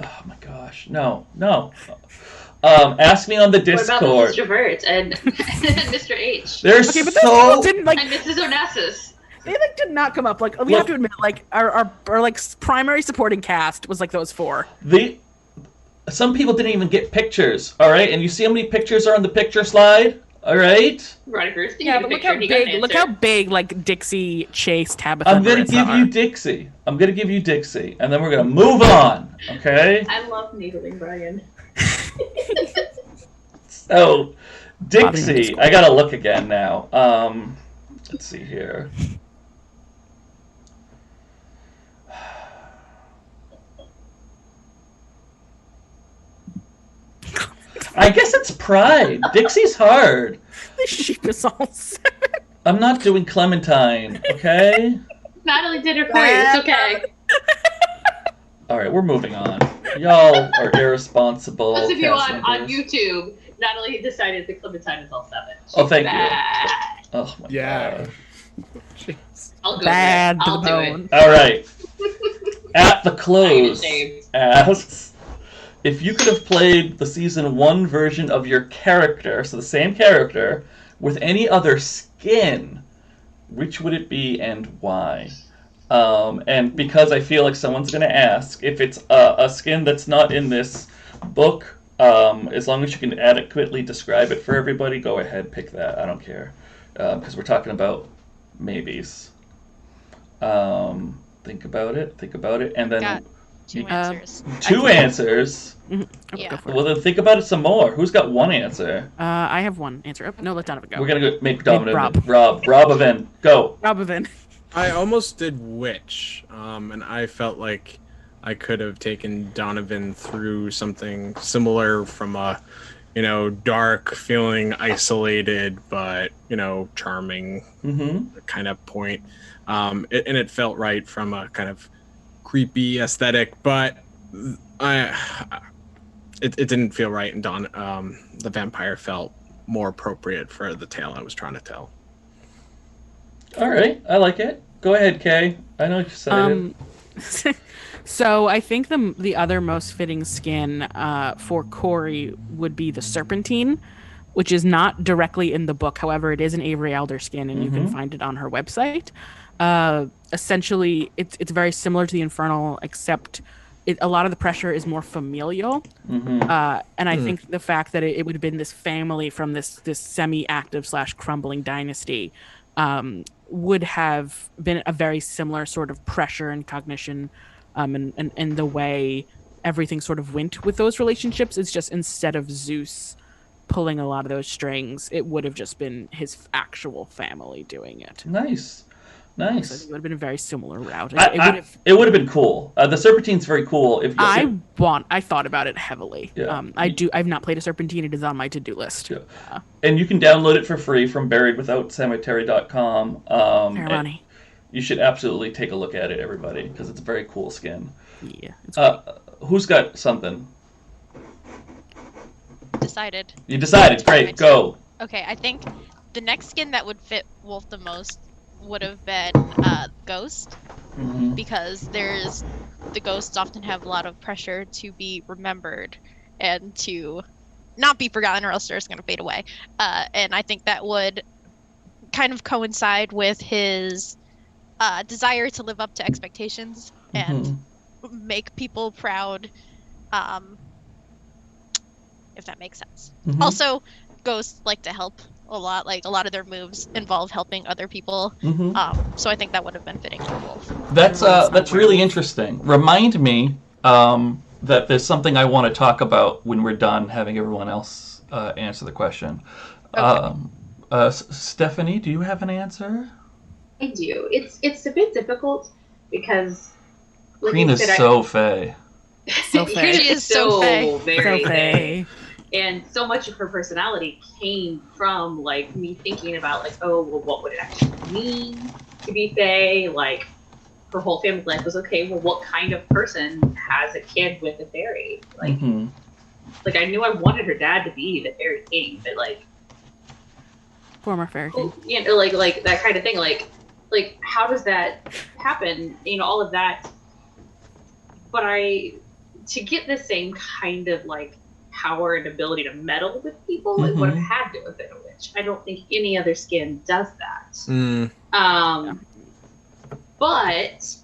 Oh my gosh, no. Ask me on the What Discord. about Mr. Vert and Mr. H? There's Okay, but those people didn't like. And Mrs. Onassis. They did not come up. Like we have to admit, like our like primary supporting cast was like those four. Some people didn't even get pictures. All right, and you see how many pictures are on the picture slide. All right. Right first. Yeah, but look how big like Dixie, Chase, Tabitha. I'm gonna give you Dixie. and then we're gonna move on. Okay. I love needling Brian. So, Dixie, I gotta look again now. Let's see here. I guess it's pride. Dixie's hard. The sheep is all set. I'm not doing Clementine, okay? Natalie did her for you. It's okay. Alright, we're moving on. Y'all are irresponsible. Those of you cast on members. YouTube, Natalie decided the Clementine is all 7. Oh, thank you. bad. Oh my god. I'll go Bad with it. to I'll the do it. bone. Alright. At the close ashamed. asks, if you could have played the season 1 version of your character, so the same character, with any other skin, which would it be and why? And because I feel like someone's going to ask, if it's a skin that's not in this book, as long as you can adequately describe it for everybody, go ahead, pick that. I don't care. Because we're talking about maybes. Think about it, and then... Got 2 answers. 2 answers? Yeah. Go for it. Well, then think about it some more. Who's got 1 answer? I have one answer. Oh, no, let Donovan go. We're going to make Donovan. Rob. Rob, go. Donovan. I almost did Witch, and I felt like I could have taken Donovan through something similar from a, dark, feeling isolated, but, charming kind of point. And it felt right from a kind of creepy aesthetic, but it didn't feel right, and the vampire felt more appropriate for the tale I was trying to tell. All right, I like it. Go ahead, Kay. I know you're excited. So I think the other most fitting skin for Corey would be the Serpentine, which is not directly in the book. However, it is an Avery Alder skin, and you can find it on her website. Essentially, it's very similar to the Infernal, except a lot of the pressure is more familial. And I think the fact that it would have been this family from this semi-active / crumbling dynasty would have been a very similar sort of pressure and cognition, and the way everything sort of went with those relationships. It's just instead of Zeus pulling a lot of those strings, it would have just been his actual family doing it. Nice. So I think it would have been a very similar route. It would have been cool. The Serpentine's very cool. I thought about it heavily. Yeah. I've not played a Serpentine. It is on my to-do list. Yeah. And you can download it for free from buriedwithoutcemetery.com. Fair money. You should absolutely take a look at it, everybody, because it's a very cool skin. Yeah. It's Who's got something? Decided. You decided. Great. Go. Okay, I think the next skin that would fit Wolf the most would have been Ghost, because the ghosts often have a lot of pressure to be remembered and to not be forgotten, or else they're just going to fade away. And I think that would kind of coincide with his desire to live up to expectations and make people proud, if that makes sense. Also, ghosts like to help a lot. Like, a lot of their moves involve helping other people. So I think that would have been fitting for Wolf. That's really interesting. Remind me that there's something I want to talk about when we're done having everyone else answer the question. Okay. Stephanie, do you have an answer? I do. It's a bit difficult because like you Crina's said, so fey. So fey. She is so fey. very So fey. fey. And so much of her personality came from like me thinking about like, oh well, what would it actually mean to be fey? Like her whole family life was okay. Well, what kind of person has a kid with a fairy? Like, Mm-hmm. like I knew I wanted her dad to be the fairy king, but like, Former fairy king. you know, like that kind of thing. Like how does that happen? You know, all of that. But to get the same kind of like power and ability to meddle with people, it would have had to have been a witch. I don't think any other skin does that. But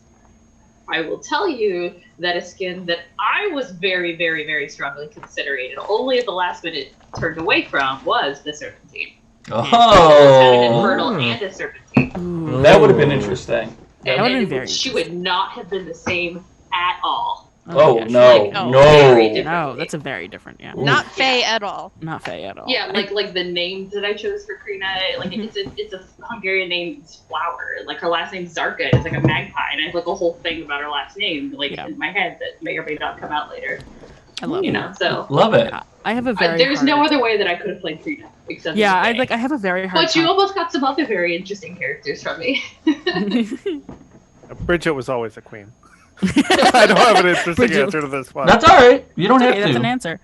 I will tell you that a skin that I was very, very, very strongly considering, and only at the last minute turned away from, was the Serpentine. An Infernal and a Serpentine. Ooh. That would have been interesting. That would've been very She would not have been the same at all. Oh, gosh. no, Like, no. very different. No, that's a very different, yeah. Not fey at all. Not fey at all. Yeah, like the names that I chose for Crina, like it's a Hungarian name, it's flower. Like her last name's Zarka, it's like a magpie, and I have like a whole thing about her last name, like in my head that may or may not come out later. I love You it. know, so Love it. I have a very there's no hard- other way that I could have played Crina except Yeah, this way. I have a very hard But you time. almost got some other very interesting characters from me. Bridget was always a queen. I don't have an interesting Bridget- answer to this one. That's all right. You don't Okay, have that's an to. answer.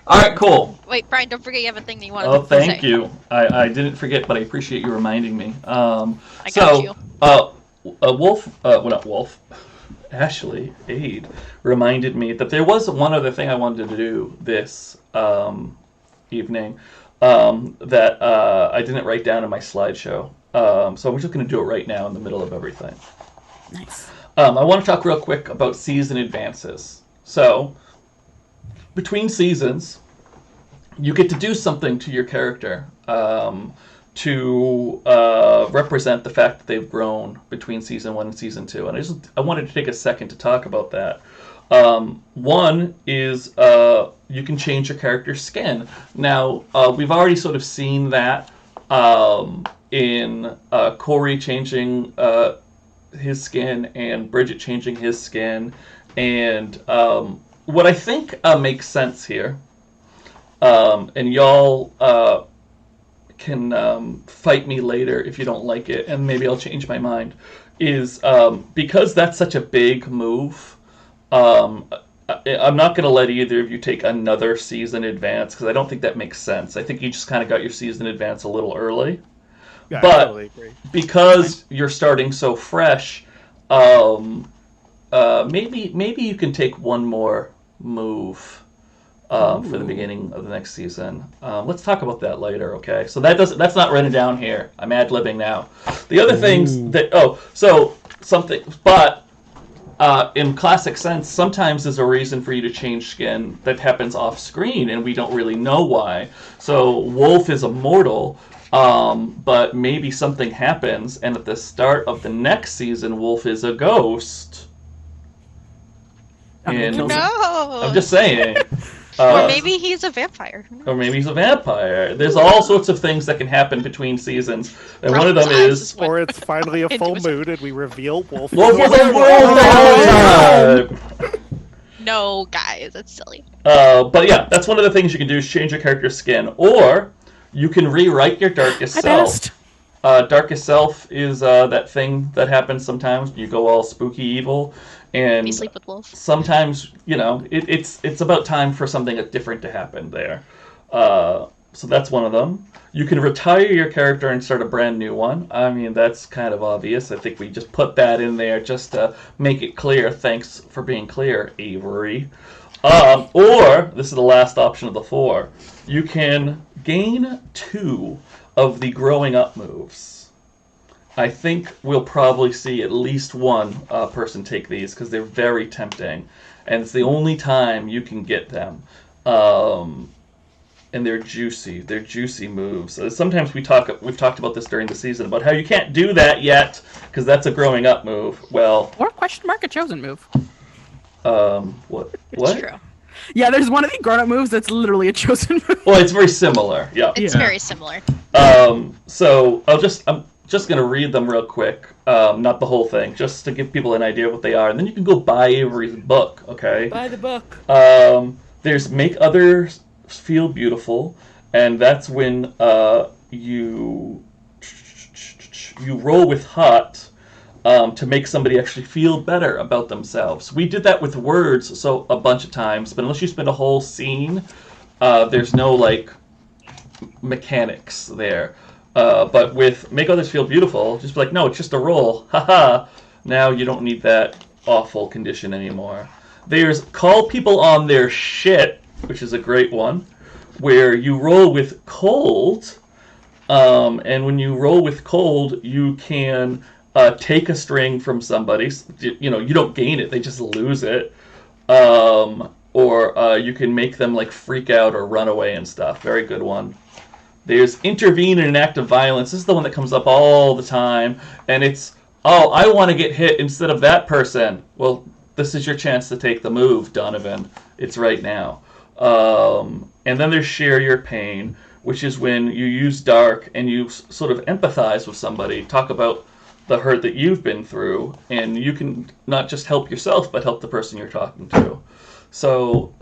All right, cool. Wait, Brian, don't forget you have a thing that you wanted Oh, to say. thank you. I didn't forget, but I appreciate you reminding me. I got you. Wolfe, well, not Wolfe, Ashley, Aid, reminded me that there was one other thing I wanted to do this evening that I didn't write down in my slideshow. So I'm just going to do it right now in the middle of everything. Nice. I want to talk real quick about season advances. So, between seasons, you get to do something to your character to represent the fact that they've grown between season 1 and season 2. And I wanted to take a second to talk about that. One is you can change your character's skin. Now, we've already sort of seen that in Corey changing his skin and Bridget changing his skin. And what I think makes sense here, and y'all can fight me later if you don't like it, and maybe I'll change my mind, is because that's such a big move, I'm not going to let either of you take another season advance, because I don't think that makes sense. I think you just kind of got your season advance a little early. Yeah, But I totally agree. because you're starting so fresh, maybe you can take one more move for the beginning of the next season. Let's talk about that later, okay? So that's not written down here. I'm ad-libbing now. The other things that in classic sense, sometimes there's a reason for you to change skin that happens off screen, and we don't really know why. So Wolfe is immortal. But maybe something happens, and at the start of the next season, Wolfe is a ghost. And kills him. No! I'm just saying. Or maybe he's a vampire. Who knows? Or maybe he's a vampire. There's all sorts of things that can happen between seasons, and one of them is Or it's finally a full moon and we reveal Wolf. Wolfe was a werewolf the whole time. No, guys, that's silly. But yeah, that's one of the things you can do is change your character's skin, or you can rewrite your darkest Hi, self. best. Darkest self is that thing that happens sometimes. You go all spooky evil, and You sleep with Wolf. sometimes it's about time for something different to happen there. So that's one of them. You can retire your character and start a brand new one. I mean, that's kind of obvious. I think we just put that in there just to make it clear. Thanks for being clear, Avery. Or, this is the last option of the 4, you can gain 2 of the growing up moves. I think we'll probably see at least one person take these because they're very tempting, and it's the only time you can get them. And they're juicy. They're juicy moves. Sometimes we've talked about this during the season about how you can't do that yet because that's a growing up move. Well, Or question mark a chosen move. what? It's true. Yeah, there's one of the grown-up moves that's literally a chosen move. Well, it's very similar. Yeah. It's Yeah. very similar. So I'll just just going to read them real quick. Not the whole thing, just to give people an idea of what they are. And then you can go buy Avery's book, okay? Buy the book. There's Make Others Feel Beautiful, and that's when you roll with hot to make somebody actually feel better about themselves. We did that with words a bunch of times, but unless you spend a whole scene, there's no like mechanics there. But with Make Others Feel Beautiful, just be like, no, it's just a roll. Haha. Now you don't need that awful condition anymore. There's Call People on Their Shit, which is a great one, where you roll with cold, and when you roll with cold, you can take a string from somebody. You know, you don't gain it; they just lose it. Or you can make them like freak out or run away and stuff. Very good one. There's Intervene in an Act of Violence. This is the one that comes up all the time, and it's, oh, I want to get hit instead of that person. Well, this is your chance to take the move, Donovan. It's right now. And then there's Share Your Pain, which is when you use dark and you sort of empathize with somebody, talk about the hurt that you've been through, and you can not just help yourself, but help the person you're talking to. So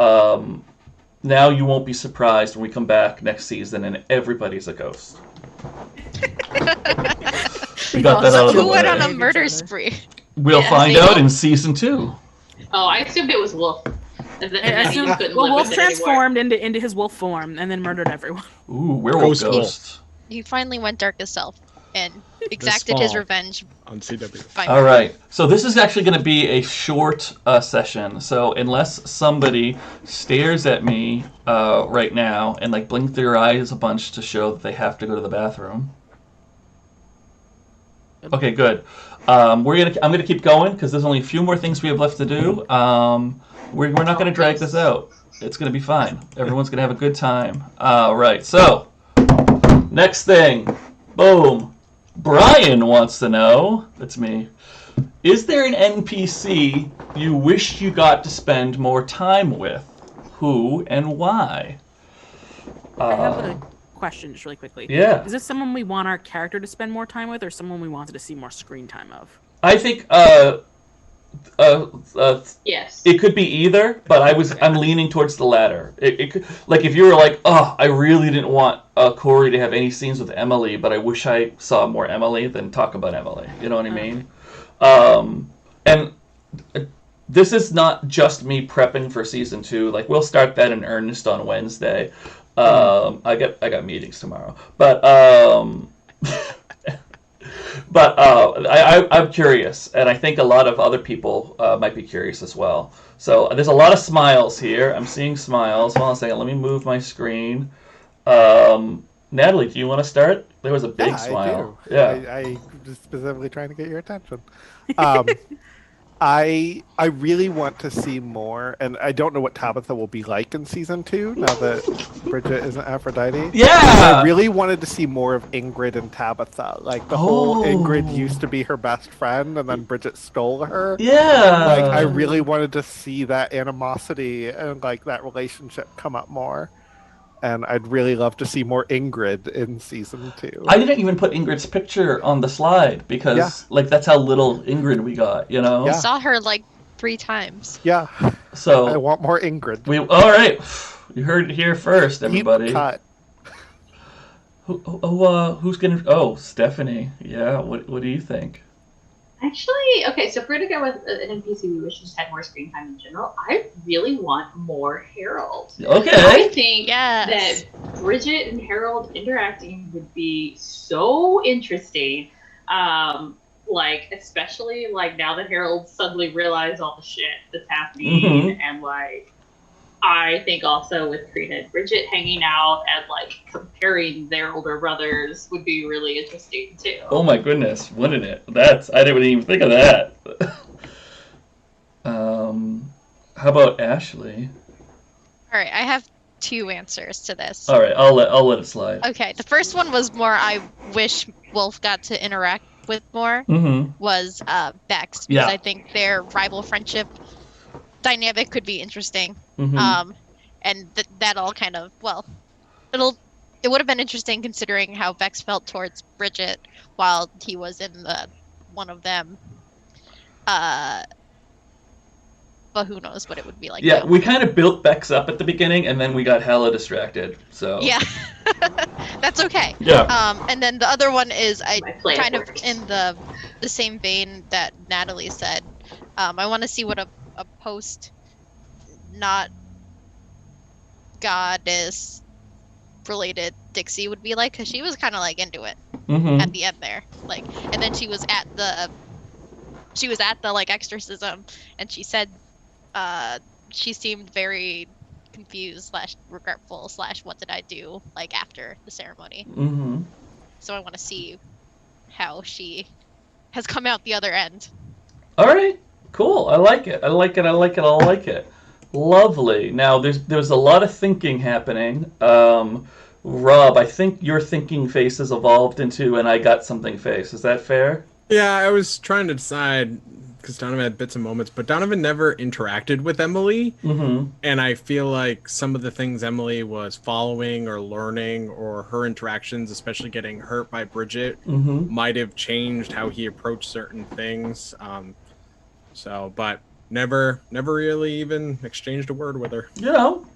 now you won't be surprised when we come back next season and everybody's a ghost. We got that out of the Who went way. on a murder spree? We'll Yeah, find they out all- in season 2. Oh, I assumed it was Wolf. And then I he assume, couldn't well, live Wolf with it anymore. transformed into his wolf form and then murdered everyone. Ooh, werewolf Ghost ghost. He finally went dark as self and exacted his fall. revenge. On CW. By All right, so this is actually going to be a short session. So unless somebody stares at me right now and like blink their eyes a bunch to show that they have to go to the bathroom. Okay, good. I'm gonna keep going because there's only a few more things we have left to do. We're not gonna drag this out. It's gonna be fine. Everyone's gonna have a good time. Right. So next thing, boom. Brian wants to know. That's me. Is there an NPC you wished you got to spend more time with? Who and why? I have a question just really quickly. Yeah. Is this someone we want our character to spend more time with or someone we wanted to see more screen time of? I think Yes. it could be either, but I'm leaning towards the latter. It could, like if you were like, oh, I really didn't want Corey to have any scenes with Emily, but I wish I saw more Emily, then talk about Emily. You know what I mean? And this is not just me prepping for season 2. Like we'll start that in earnest on Wednesday. I got meetings tomorrow, but I'm curious, and I think a lot of other people might be curious as well. So there's a lot of smiles here. I'm seeing smiles. Hold on a second. Let me move my screen. Natalie, do you want to start? There was a big smile. I do. Yeah. I was specifically trying to get your attention. I really want to see more, and I don't know what Tabitha will be like in season 2 now that Bridget isn't Aphrodite. Yeah! I really wanted to see more of Ingrid and Tabitha. Like the whole Oh. Ingrid used to be her best friend, and then Bridget stole her. Yeah. Like I really wanted to see that animosity and like that relationship come up more. And I'd really love to see more Ingrid in season 2. I didn't even put Ingrid's picture on the slide because, like, that's how little Ingrid we got, you know? Yeah. Saw her like 3 times. Yeah, I So, want more Ingrid. all right. You heard it here first, Deep everybody. cut. Who's gonna? Oh, Stephanie. Yeah. What do you think? Actually, okay, so if we're going to go with an NPC we wish just had more screen time in general, I really want more Harold. I Okay. think Yes. that Bridget and Harold interacting would be so interesting. Like, especially like now that Harold suddenly realized all the shit that's happening, Mhm. and like, I think also with Crina and Bridget hanging out and like comparing their older brothers would be really interesting too. Oh my goodness, wouldn't it? I didn't even think of that. How about Ashley? All right, I have 2 answers to this. All right, I'll let it slide. Okay, the first one was more I wish Wolf got to interact with more, Mm-hmm. was Bex, because Yeah. I think their rival friendship dynamic could be interesting. Mm-hmm. And that all kind of, well, it'll it would have been interesting considering how Vex felt towards Bridget while he was in the one of them. But who knows what it would be like. Yeah, now. we kind of built Bex up at the beginning, and then we got hella distracted. So Yeah, that's okay. Yeah. And then the other one is My plan kind of works. in the same vein that Natalie said. I want to see what a post not goddess related Dixie would be like, because she was kind of like into it Mm-hmm. at the end there, like, and then she was at the like exorcism, and she said she seemed very confused / regretful / what did I do, like, after the ceremony. Mm-hmm. So I want to see how she has come out the other end. All right. Cool. I like it. I like it. I like it. I like it. Lovely. Now there's a lot of thinking happening. Rob, I think your thinking face has evolved into an I got something face. Is that fair? Yeah, I was trying to decide because Donovan had bits and moments, but Donovan never interacted with Emily, Mm-hmm. and I feel like some of the things Emily was following or learning, or her interactions, especially getting hurt by Bridget, Mm-hmm. might have changed how he approached certain things. But never really even exchanged a word with her. You know,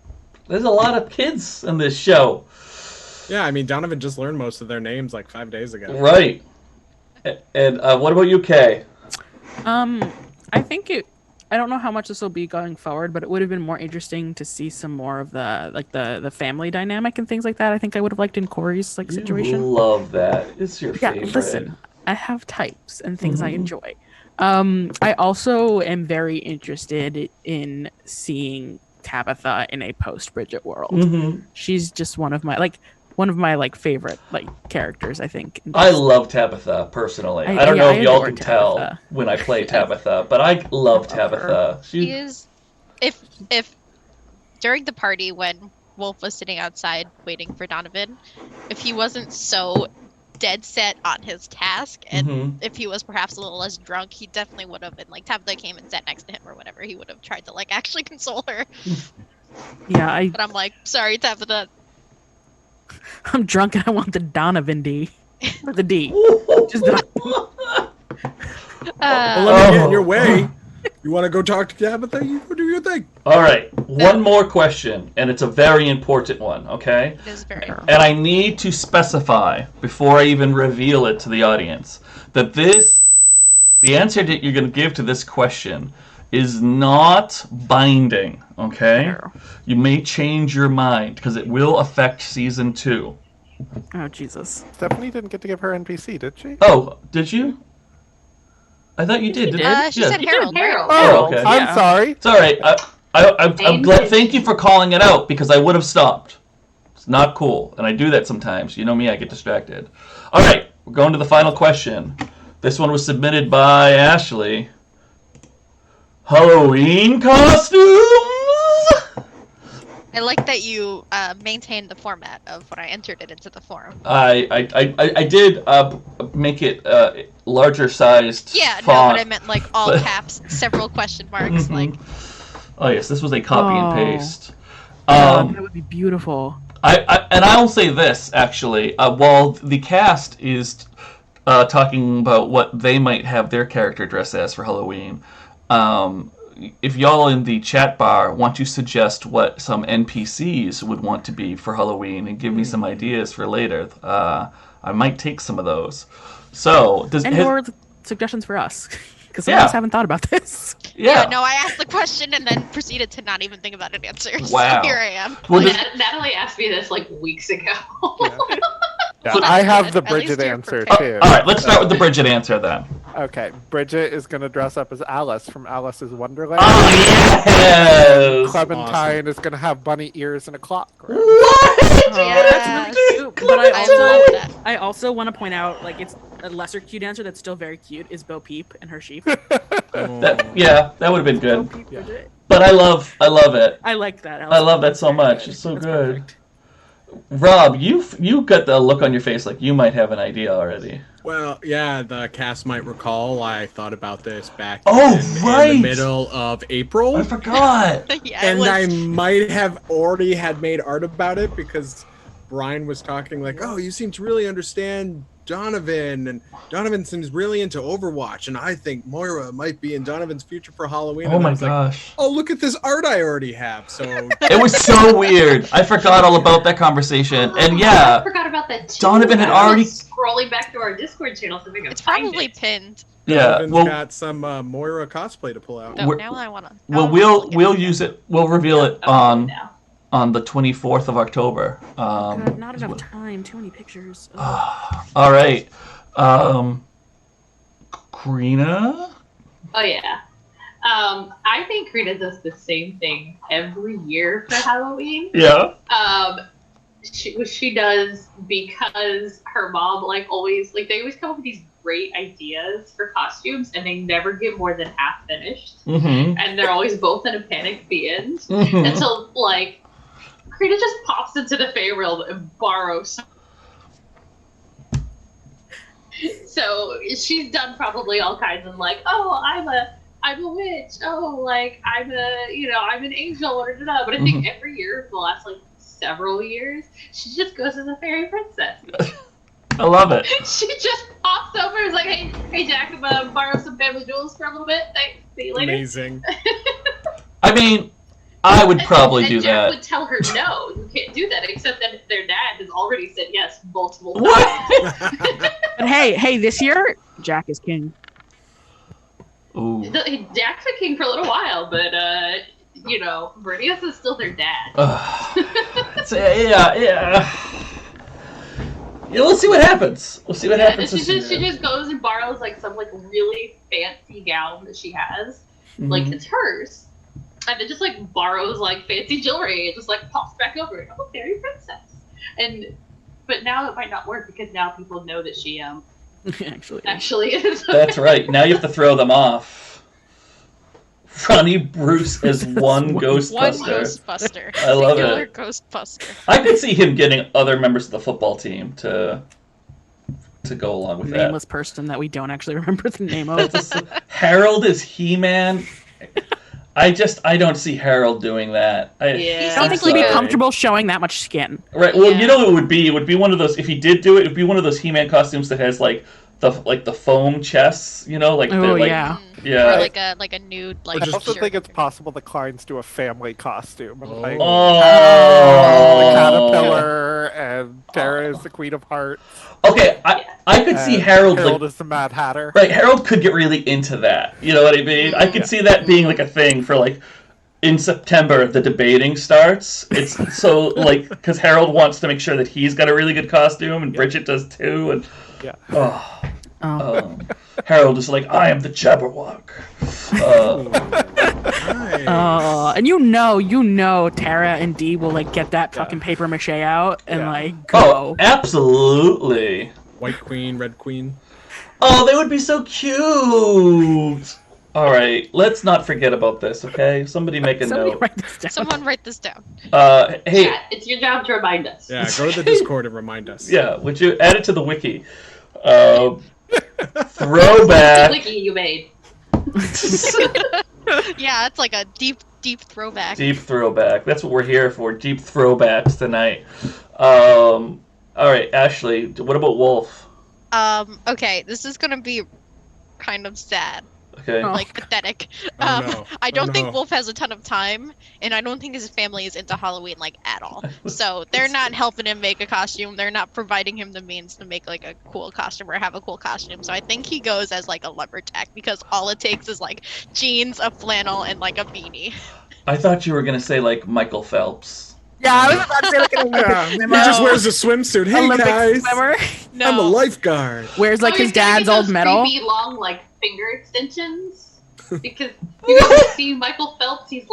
there's a lot of kids in this show. Yeah, I mean, Donovan just learned most of their names like 5 days ago. Right. And what about you, Kay? I think I don't know how much this will be going forward, but it would have been more interesting to see some more of the family dynamic and things like that. I think I would have liked in Corey's situation. Love that. It's your Yeah, favorite. listen, I have types and things I Mhm. enjoy. I also am very interested in seeing Tabitha in a post-Bridget world. Mm-hmm. She's just one of my favorite characters, I think. I love Tabitha personally. I- I don't yeah, know I if y'all adore can tell Tabitha. when I play Tabitha, but I love Tabitha. He is, if during the party when Wolfe was sitting outside waiting for Donovan, if he wasn't so dead set on his task, and Mhm. if he was perhaps a little less drunk, he definitely would have been like, Tabitha came and sat next to him or whatever, he would have tried to like actually console her. Yeah, But I'm like, sorry, Tabitha. I'm drunk and I want the Donovan D. Or the D. Just Don- Well, let me get in your Oh. way. You want to go talk to Tabitha? You go do your thing. All right, one more question, and it's a very important one, okay? It is very. And I need to specify, before I even reveal it to the audience, that the answer that you're going to give to this question is not binding, okay? Fair. You may change your mind, because it will affect Season 2. Oh, Jesus. Stephanie didn't get to give her NPC, did she? Oh, did you? I thought you did. Didn't She you? said Harold, right? Harold. Oh, okay. I'm Yeah. sorry. It's all right. I'm Same glad. bitch. Thank you for calling it out, because I would have stopped. It's not cool, and I do that sometimes. You know me, I get distracted. All right, we're going to the final question. This one was submitted by Ashley. Halloween costumes? I like that you maintained the format of when I entered it into the forum. I did make it larger sized. Yeah, no, font. but I meant like all but- caps, several question marks, Mhm. like. Oh yes, this was a copy and Oh. paste. That would be beautiful. And I'll say this actually, while the cast is talking about what they might have their character dress as for Halloween, if y'all in the chat bar want to suggest what some NPCs would want to be for Halloween and give me some ideas for later, I might take some of those. So, Or suggestions for us. Because some Yeah. of us haven't thought about this. Yeah, no, I asked the question and then proceeded to not even think about an answer. Wow. So here I am. Well, does- Natalie asked me this like weeks ago. Yeah, So- I have the At least Bridget you're answer prepared. too. all right, let's start with the Bridget answer then. Okay, Bridget is going to dress up as Alice from Alice's Wonderland. Oh yes! Clementine is going to have bunny ears and a clock. What? Oh, Yes. that's really cute. But I love that. I also want to point out, it's a lesser cute answer that's still very cute is Bo Peep and her sheep. That would have been Bo good. Peep, Bridget. But I love it. I like that. I love that so Very much. good. It's so That's good. perfect. Rob, you got the look on your face like you might have an idea already. Well, yeah, the cast might recall I thought about this back Oh, in right. the middle of April. I forgot. Yeah, it And was, I might have already had made art about it because Brian was talking like, oh, you seem to really understand Donovan, and Donovan seems really into Overwatch, and I think Moira might be in Donovan's future for Halloween. Oh and I my was like, gosh. oh, look at this art I already have. So It was so weird. I forgot all about that conversation. And I yeah, forgot about that too. Donovan had I was already- scrolling back through our Discord channel to figure It's find probably it. pinned. yeah. Donovan's Well, got some Moira cosplay to pull out. Oh, We're- now I wanna. well, we'll use it. We'll reveal it Okay, now. on the 24th of October. God, not enough time. Too many pictures. All right. Crina? Oh yeah. I think Crina does the same thing every year for Halloween. Yeah. She does because her mom always they always come up with these great ideas for costumes and they never get more than half finished. Mm-hmm. And they're always both in a panic at the end. Mm-hmm. Until Crina just pops into the Fey realm and borrows. So she's done probably all kinds of oh, I'm a witch. Oh, I'm an angel. But I think every year for the last several years, she just goes as a fairy princess. I love it. She just pops over and is like, hey Jack, I'm gonna borrow some family jewels for a little bit. Thanks. See you later. Amazing. I mean, I would probably do Jack that. would tell her, no, you can't do that, except that their dad has already said yes multiple times. What? But hey, this year Jack is king. Ooh. Jack's a king for a little while, but Bernius is still their dad. Yeah. We'll see what happens. We'll see what happens. She just goes and borrows some really fancy gown that she has, Mhm. it's hers, and then just borrows fancy jewelry and just pops back over it. Oh, fairy princess. But now it might not work because now people know that she actually is. That's right. Now you have to throw them off. Ronnie Bruce is one One Ghostbuster. Ghostbuster. I love Singular it. Ghostbuster. I could see him getting other members of the football team to go along with Nameless person that we don't actually remember the name of. that. Harold is He-Man. I don't see Harold doing that. Yeah. I don't think he'd be comfortable showing that much skin. Right. Well, Yeah. you know what it would be? It would be one of those. If he did do it, it'd be one of those He-Man costumes that has the foam chests. Oh, yeah. Yeah. Or a nude I also shirt. think it's possible the Kleins do a family costume. And, the Oh. caterpillar and Tara is the Queen of Hearts. Okay, I could see and Harold. Harold is the Mad Hatter. Right, Harold could get really into that. You know what I mean? I could see that being a thing for in September the debating starts. It's so because Harold wants to make sure that he's got a really good costume and Bridget does too. And Yeah. Harold is I am the Jabberwock. Nice. And you know Tara and Dee will get that fucking paper mache out and Yeah. go. Oh, absolutely. White queen, red queen. Oh, they would be so cute. All right, let's not forget about this, okay? Somebody make a Somebody note. write this down. Someone write this down. Hey, Yeah, it's your job to remind us. Yeah, go to the Discord and remind us. yeah, would you add it to the wiki? Throwback. Wiki you made. Yeah, it's a deep throwback. Deep throwback. That's what we're here for. Deep throwbacks tonight. All right, Ashley. What about Wolfe? Okay, this is gonna be kind of sad. Okay. Oh. Pathetic. Oh, no. I don't Oh, think no. Wolfe has a ton of time, and I don't think his family is into Halloween at all. So they're not helping him make a costume. They're not providing him the means to make a cool costume or have a cool costume. So I think he goes as a lumberjack because all it takes is jeans, a flannel, and a beanie. I thought you were gonna say Michael Phelps. Yeah, I was about to say an Olympic He just wears a swimsuit. Hey Olympic guys, swimmer. No. I'm a lifeguard. Wears Oh, his he's gonna dad's get old those medal. creepy long finger extensions because you guys see Michael Phelps. He's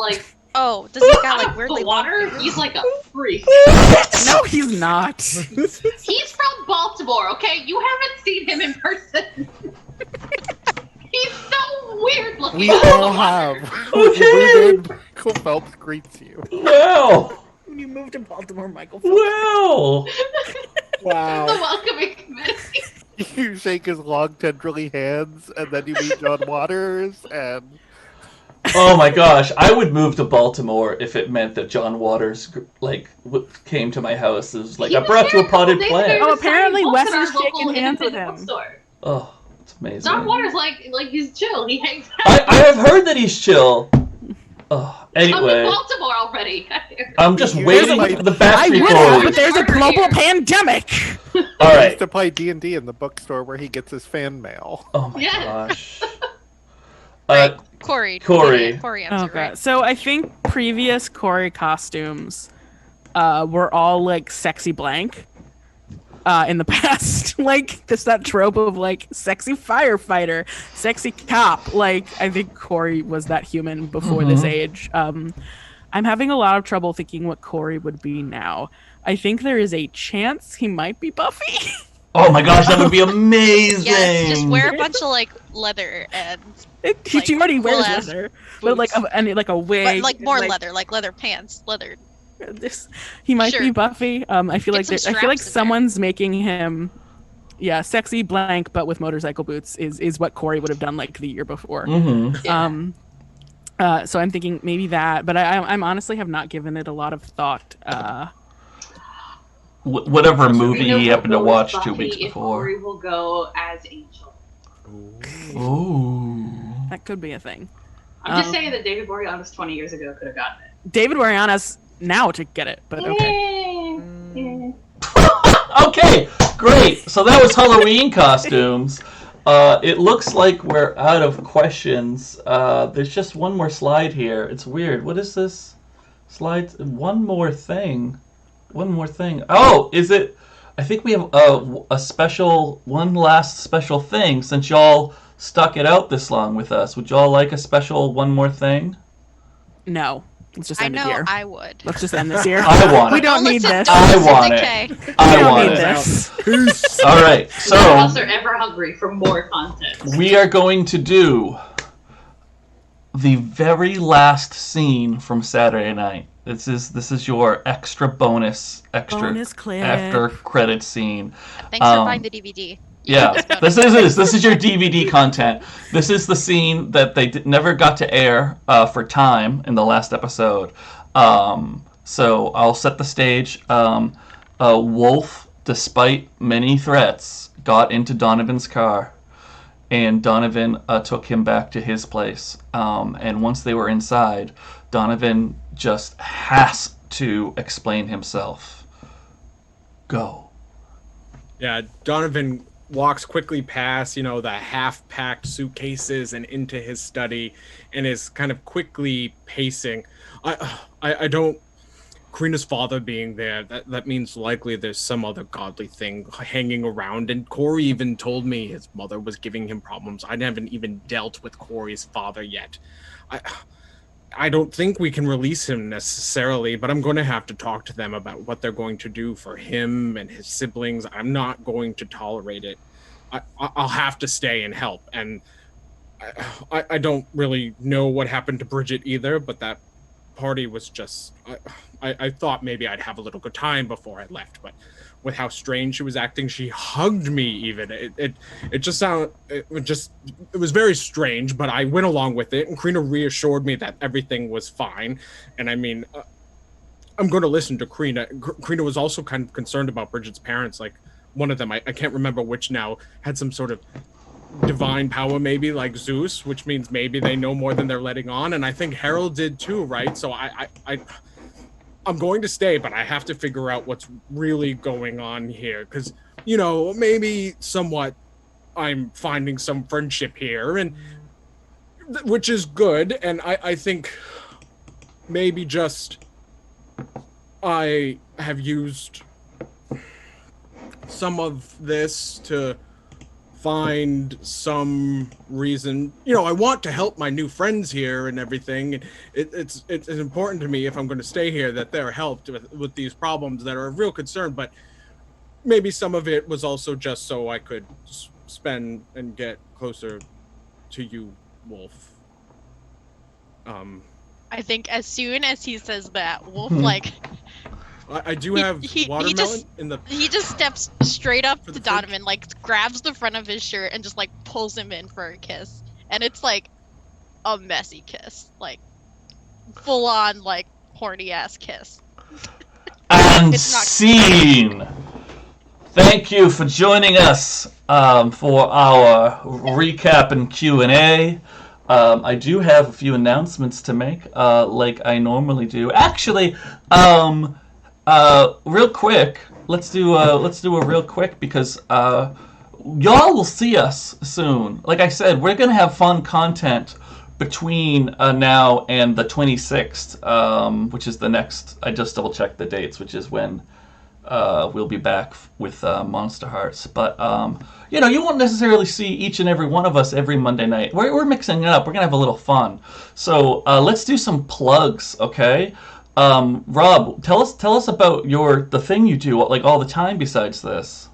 Oh, does he got out of weirdly the long water. hair? He's a freak. No, he's not. He's from Baltimore. Okay, you haven't seen him in person. He's so weird looking. We out of all the water. have. Okay. Michael Phelps greets you. Wow. When you moved to Baltimore, Michael. Wow. The Wow. welcoming committee. You shake his long, tenderly hands, and then you meet John Waters, and Oh my gosh, I would move to Baltimore if it meant that John Waters came to my house and was like, He I was brought you a there couple potted days plant. ago. Oh, apparently Signing Wes books at is our local shaking hands with independent him. bookstore. Oh, it's amazing. John Waters like he's chill. He hangs out. I have heard that he's chill. Oh, I'm in anyway, Baltimore already. I'm just There's waiting a- for the I Backstreet would have, Boys. but there's a Over global here. pandemic. All He right. used to play D&D in the bookstore where he gets his fan mail. Oh my Yes. gosh. Right. Corey. Corey. Corey answer, Okay, right? so I think previous Corey costumes were all like sexy blank in the past. Like there's that trope of like sexy firefighter, sexy cop. Like I think Corey was that human before this age. I'm having a lot of trouble thinking what Corey would be now. I think there is a chance he might be Buffy. Oh my gosh, that would be amazing. Yes, just wear a bunch of like leather and He already wears full-ass leather, but like a wig, but like more and, leather, like leather pants, leather. He might Sure. be Buffy. I feel Get like some I feel like straps in there. someone's making him, sexy blank, but with motorcycle boots is what Corey would have done like the year before. Mm-hmm. So I'm thinking maybe that, but I'm honestly have not given it a lot of thought. Whatever movie You know he what happened to will watch Buffy 2 weeks if before. Corey will go as Angel. Ooh. That could be a thing. I'm just saying that David Boreanaz 20 years ago could have gotten it. David Boreanaz now to get it, but okay. Yeah. Okay, great. So that was Halloween costumes. It looks like we're out of questions. There's just one more slide here. It's weird. What is this? Slide. One more thing. Oh, is it? I think we have one last special thing since y'all stuck it out this long with us. Would y'all like a special one more thing? No, let's just I end it know here. I would. Let's just end this here. I want We it. don't need listen, this. don't I listen want to it. Kay. We I don't want need it. this. All right, None of us so are ever hungry for more content. we are going to do the very last scene from Saturday night. This is your extra bonus clip. after credit scene. Thanks for buying the DVD. Yeah, this is your DVD content. This is the scene that they never got to air for time in the last episode. So I'll set the stage. Wolfe, despite many threats, got into Donovan's car, and Donovan took him back to his place. And once they were inside, Donovan just has to explain himself. Go. Yeah, Donovan walks quickly past, the half-packed suitcases and into his study, and is kind of quickly pacing. I don't. Crina's father being there, that means likely there's some other godly thing hanging around. And Corey even told me his mother was giving him problems. I haven't even dealt with Corey's father yet. I don't think we can release him necessarily, but I'm going to have to talk to them about what they're going to do for him and his siblings. I'm not going to tolerate it. I'll have to stay and help. And I don't really know what happened to Bridget either, but that party was just... I thought maybe I'd have a little good time before I left, but with how strange she was acting, she hugged me even. It was very strange, but I went along with it, and Crina reassured me that everything was fine. And I mean, I'm going to listen to Crina. Crina was also kind of concerned about Bridget's parents. Like one of them, I can't remember which now, had some sort of divine power, maybe like Zeus, which means maybe they know more than they're letting on. And I think Harold did too, right? So I'm going to stay, but I have to figure out what's really going on here. Because, maybe somewhat I'm finding some friendship here, and which is good. And I think maybe just I have used some of this to find some reason. I want to help my new friends here and everything. It's important to me, if I'm going to stay here, that they're helped with these problems that are a real concern. But maybe some of it was also just so I could spend and get closer to you, Wolfe. I think as soon as he says that, Wolf I do have watermelon in the... He just steps straight up For to the Donovan, grabs the front of his shirt and just pulls him in for a kiss. And it's a messy kiss, like full on like horny ass kiss. And It's not- scene. Thank you for joining us for our recap and Q&A. I do have a few announcements to make, like I normally do. Actually, real quick, let's do a real quick because y'all will see us soon. Like I said, we're gonna have fun content between now and the 26th, which is the next. I just double checked the dates, which is when we'll be back with Monsterhearts. But you won't necessarily see each and every one of us every Monday night. We're mixing it up. We're gonna have a little fun. So let's do some plugs, okay? Rob, tell us about the thing you do like all the time besides this.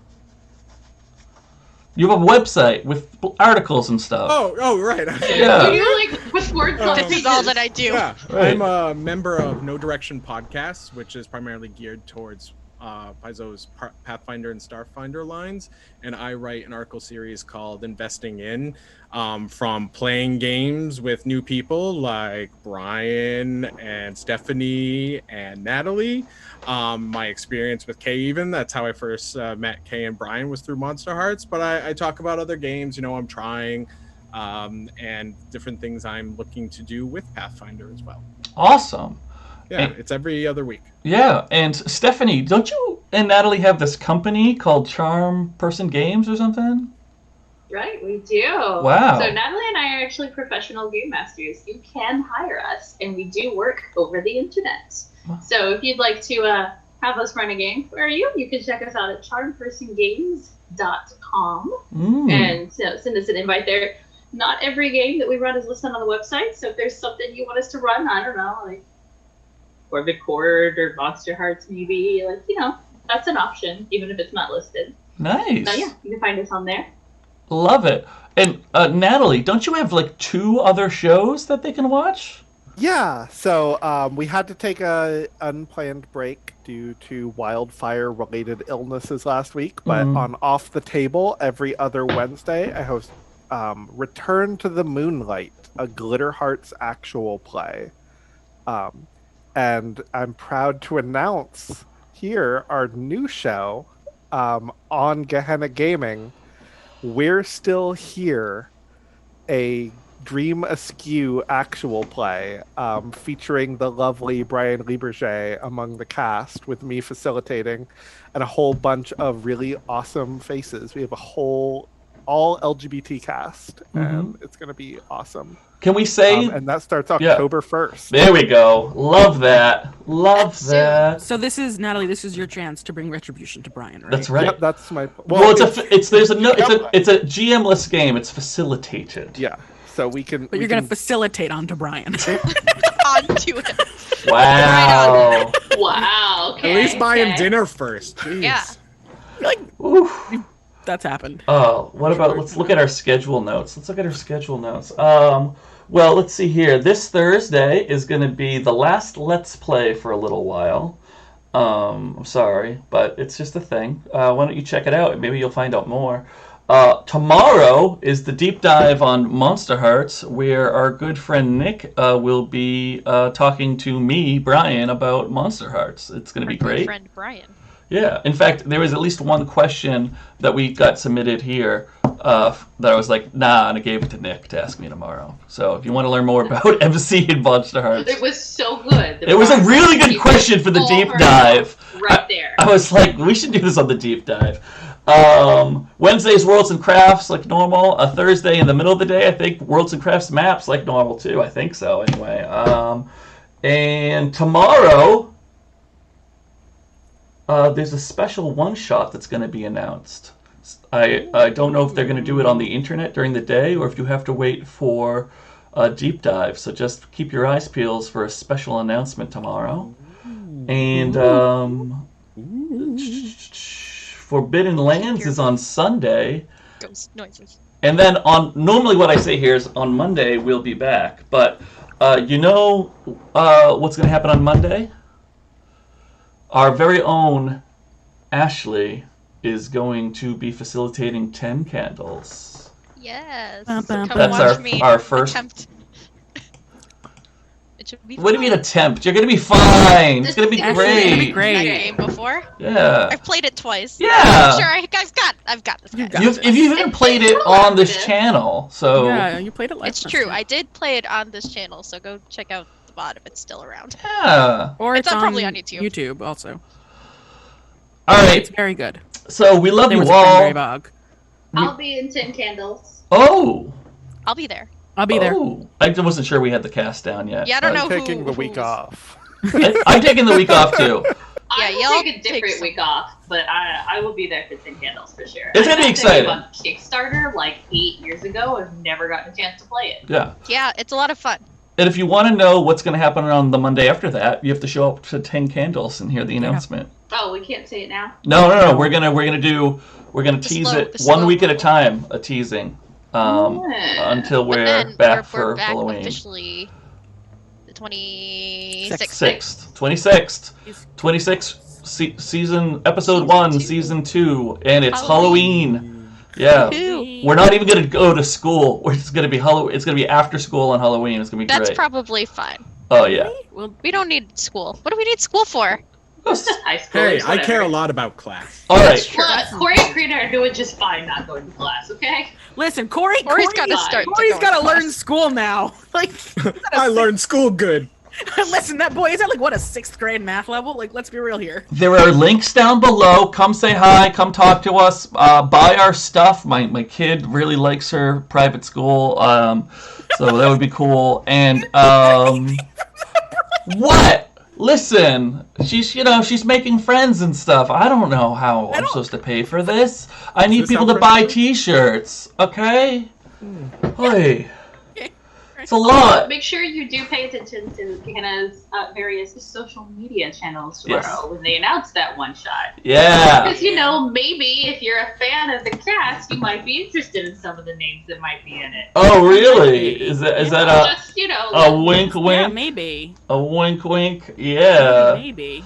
You have a website with articles and stuff. Oh, right. Yeah. We do like with words on This is all that I do. Yeah, Right. I'm a member of No Direction Podcasts, which is primarily geared towards Paizo's Pathfinder and Starfinder lines, and I write an article series called Investing In, from playing games with new people like Brian and Stephanie and Natalie. My experience with Kay, even that's how I first met Kay and Brian, was through Monsterhearts. But I talk about other games, I'm trying, and different things I'm looking to do with Pathfinder as well. Awesome. Yeah, it's every other week. Yeah, and Stephanie, don't you and Natalie have this company called Charm Person Games or something? Right, we do. Wow. So Natalie and I are actually professional game masters. You can hire us, and we do work over the internet. So if you'd like to have us run a game for you, you can check us out at charmpersongames.com and send us an invite there. Not every game that we run is listed on the website, so if there's something you want us to run, I don't know, like Orbit Chord or Monsterhearts maybe, that's an option, even if it's not listed. Nice. So yeah, you can find us on there. Love it. And Natalie, don't you have like 2 other shows that they can watch? Yeah, so we had to take a unplanned break due to wildfire-related illnesses last week, but on Off the Table, every other Wednesday, I host Return to the Moonlight, a Glitter Hearts actual play. And I'm proud to announce here our new show on Gehenna Gaming, We're Still Here, a Dream Askew actual play featuring the lovely Brian Liberge among the cast, with me facilitating, and a whole bunch of really awesome faces. We have a whole all LGBT cast, and it's going to be awesome. Can we say? And that starts October 1st. There we go. Love that. Love that. So this is Natalie. This is your chance to bring retribution to Brian, right? That's right. Yep, that's my. Well, it's a GM-less game. It's facilitated. Yeah. So we can. But you're going to facilitate onto Brian. Onto it. Wow. Wow. Okay, At least buy him okay. dinner first. Jeez. Yeah. Oof. That's happened. Oh, what about? Let's look at our schedule notes. Well, let's see here. This Thursday is going to be the last Let's Play for a little while. I'm sorry, but it's just a thing. Why don't you check it out? Maybe you'll find out more. Tomorrow is the deep dive on Monsterhearts, where our good friend Nick will be talking to me, Brian, about Monsterhearts. It's going to be great. Friend Brian. Yeah. In fact, there was at least one question that we got submitted here that I was like, nah, and I gave it to Nick to ask me tomorrow. So if you want to learn more about MC and Monsterhearts. It was so good. It was a really good question for the deep dive. Right there. I was like, we should do this on the deep dive. Wednesday's Worlds and Crafts like normal. A Thursday in the middle of the day, I think Worlds and Crafts maps like normal too. I think so anyway. And tomorrow, there's a special one-shot that's going to be announced. I don't know if they're going to do it on the internet during the day or if you have to wait for a deep dive. So just keep your eyes peeled for a special announcement tomorrow. And Forbidden Lands is on Sunday. Ghost noises. And then normally what I say here is on Monday we'll be back. But what's going to happen on Monday? Our very own Ashley is going to be facilitating 10 Candles. Yes. Bum, bum, Come bum. watch That's me our first. attempt to be What do you mean fine. attempt? You're gonna be fine. It's gonna be Actually, it's gonna be great. great. That game before. Yeah. I've played it twice. Yeah. I'm sure I've got this. You Guys. got You've, if you've even played it on this channel, so Yeah, you played it last It's time. true. I did play it on this channel, so go check out the VOD if it's still around. yeah. Or It's it's, probably on YouTube. YouTube also. All right. It's very good. So we love There you was a cranberry all. bog. I'll be in Tin Candles. Oh. I'll be there. I'll be there. Oh. I wasn't sure we had the cast down yet. Yeah, I don't but- know I'm taking who, the week who's- off. I'm taking the week off too. Yeah, I y'all will take a take different some- week off, but I will be there for Tin Candles for sure. It's gonna be I got that game exciting. on Kickstarter like 8 years ago. I've never gotten a chance to play it. Yeah. Yeah, it's a lot of fun. And if you want to know what's going to happen on the Monday after that, you have to show up to 10 Candles and hear the announcement. Oh, we can't say it now. No. We're gonna tease slow- it the slow 1 week at a roll. time, a teasing, until But we're then back we're for back Halloween. officially the 26th. 26th, season episode 1, season 2, and it's Halloween. Halloween. Yeah. Woohoo. We're not even gonna go to school. It's gonna be It's gonna be after school on Halloween. It's gonna be That's great. probably fine. Oh yeah. Well, We don't need school. What do we need school for? High school. Hey, I care a lot about class. All right. Look, Corey and Crina are doing just fine not going to class, okay? listen, Corey's Corey's gotta start. Corey's to go got to to learn class. school now. Like, I learned school good. listen, that boy is at like what, a 6th grade math level? Like, let's be real here. There are links down below. Come say hi. Come talk to us. Buy our stuff. My kid really likes her private school, so that would be cool. And what? Listen, she's making friends and stuff. I don't know how I'm supposed to pay for this. I need this people how to buy friends T-shirts. Okay. Hey. It's a lot. Make sure you do pay attention to Gehenna's various social media channels tomorrow Yes. when they announce that one shot. Yeah. Because, maybe if you're a fan of the cast, you might be interested in some of the names that might be in it. Oh, really? Is that Just, a wink Yeah, wink? maybe. A wink wink? Yeah. Maybe.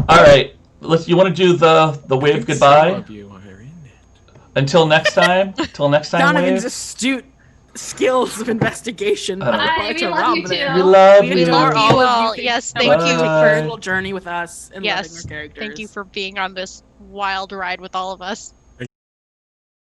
All right. You want to do the wave goodbye? Some of you are in it. Until next time. Till next time, Donovan's wave. astute skills of investigation. I don't know. Hi, we love you too. We love We you. adore love all you of all. you. Yes, Thank thank you you. for Bye. your little journey with us and loving Yes, our characters. thank you for being on this wild ride with all of us.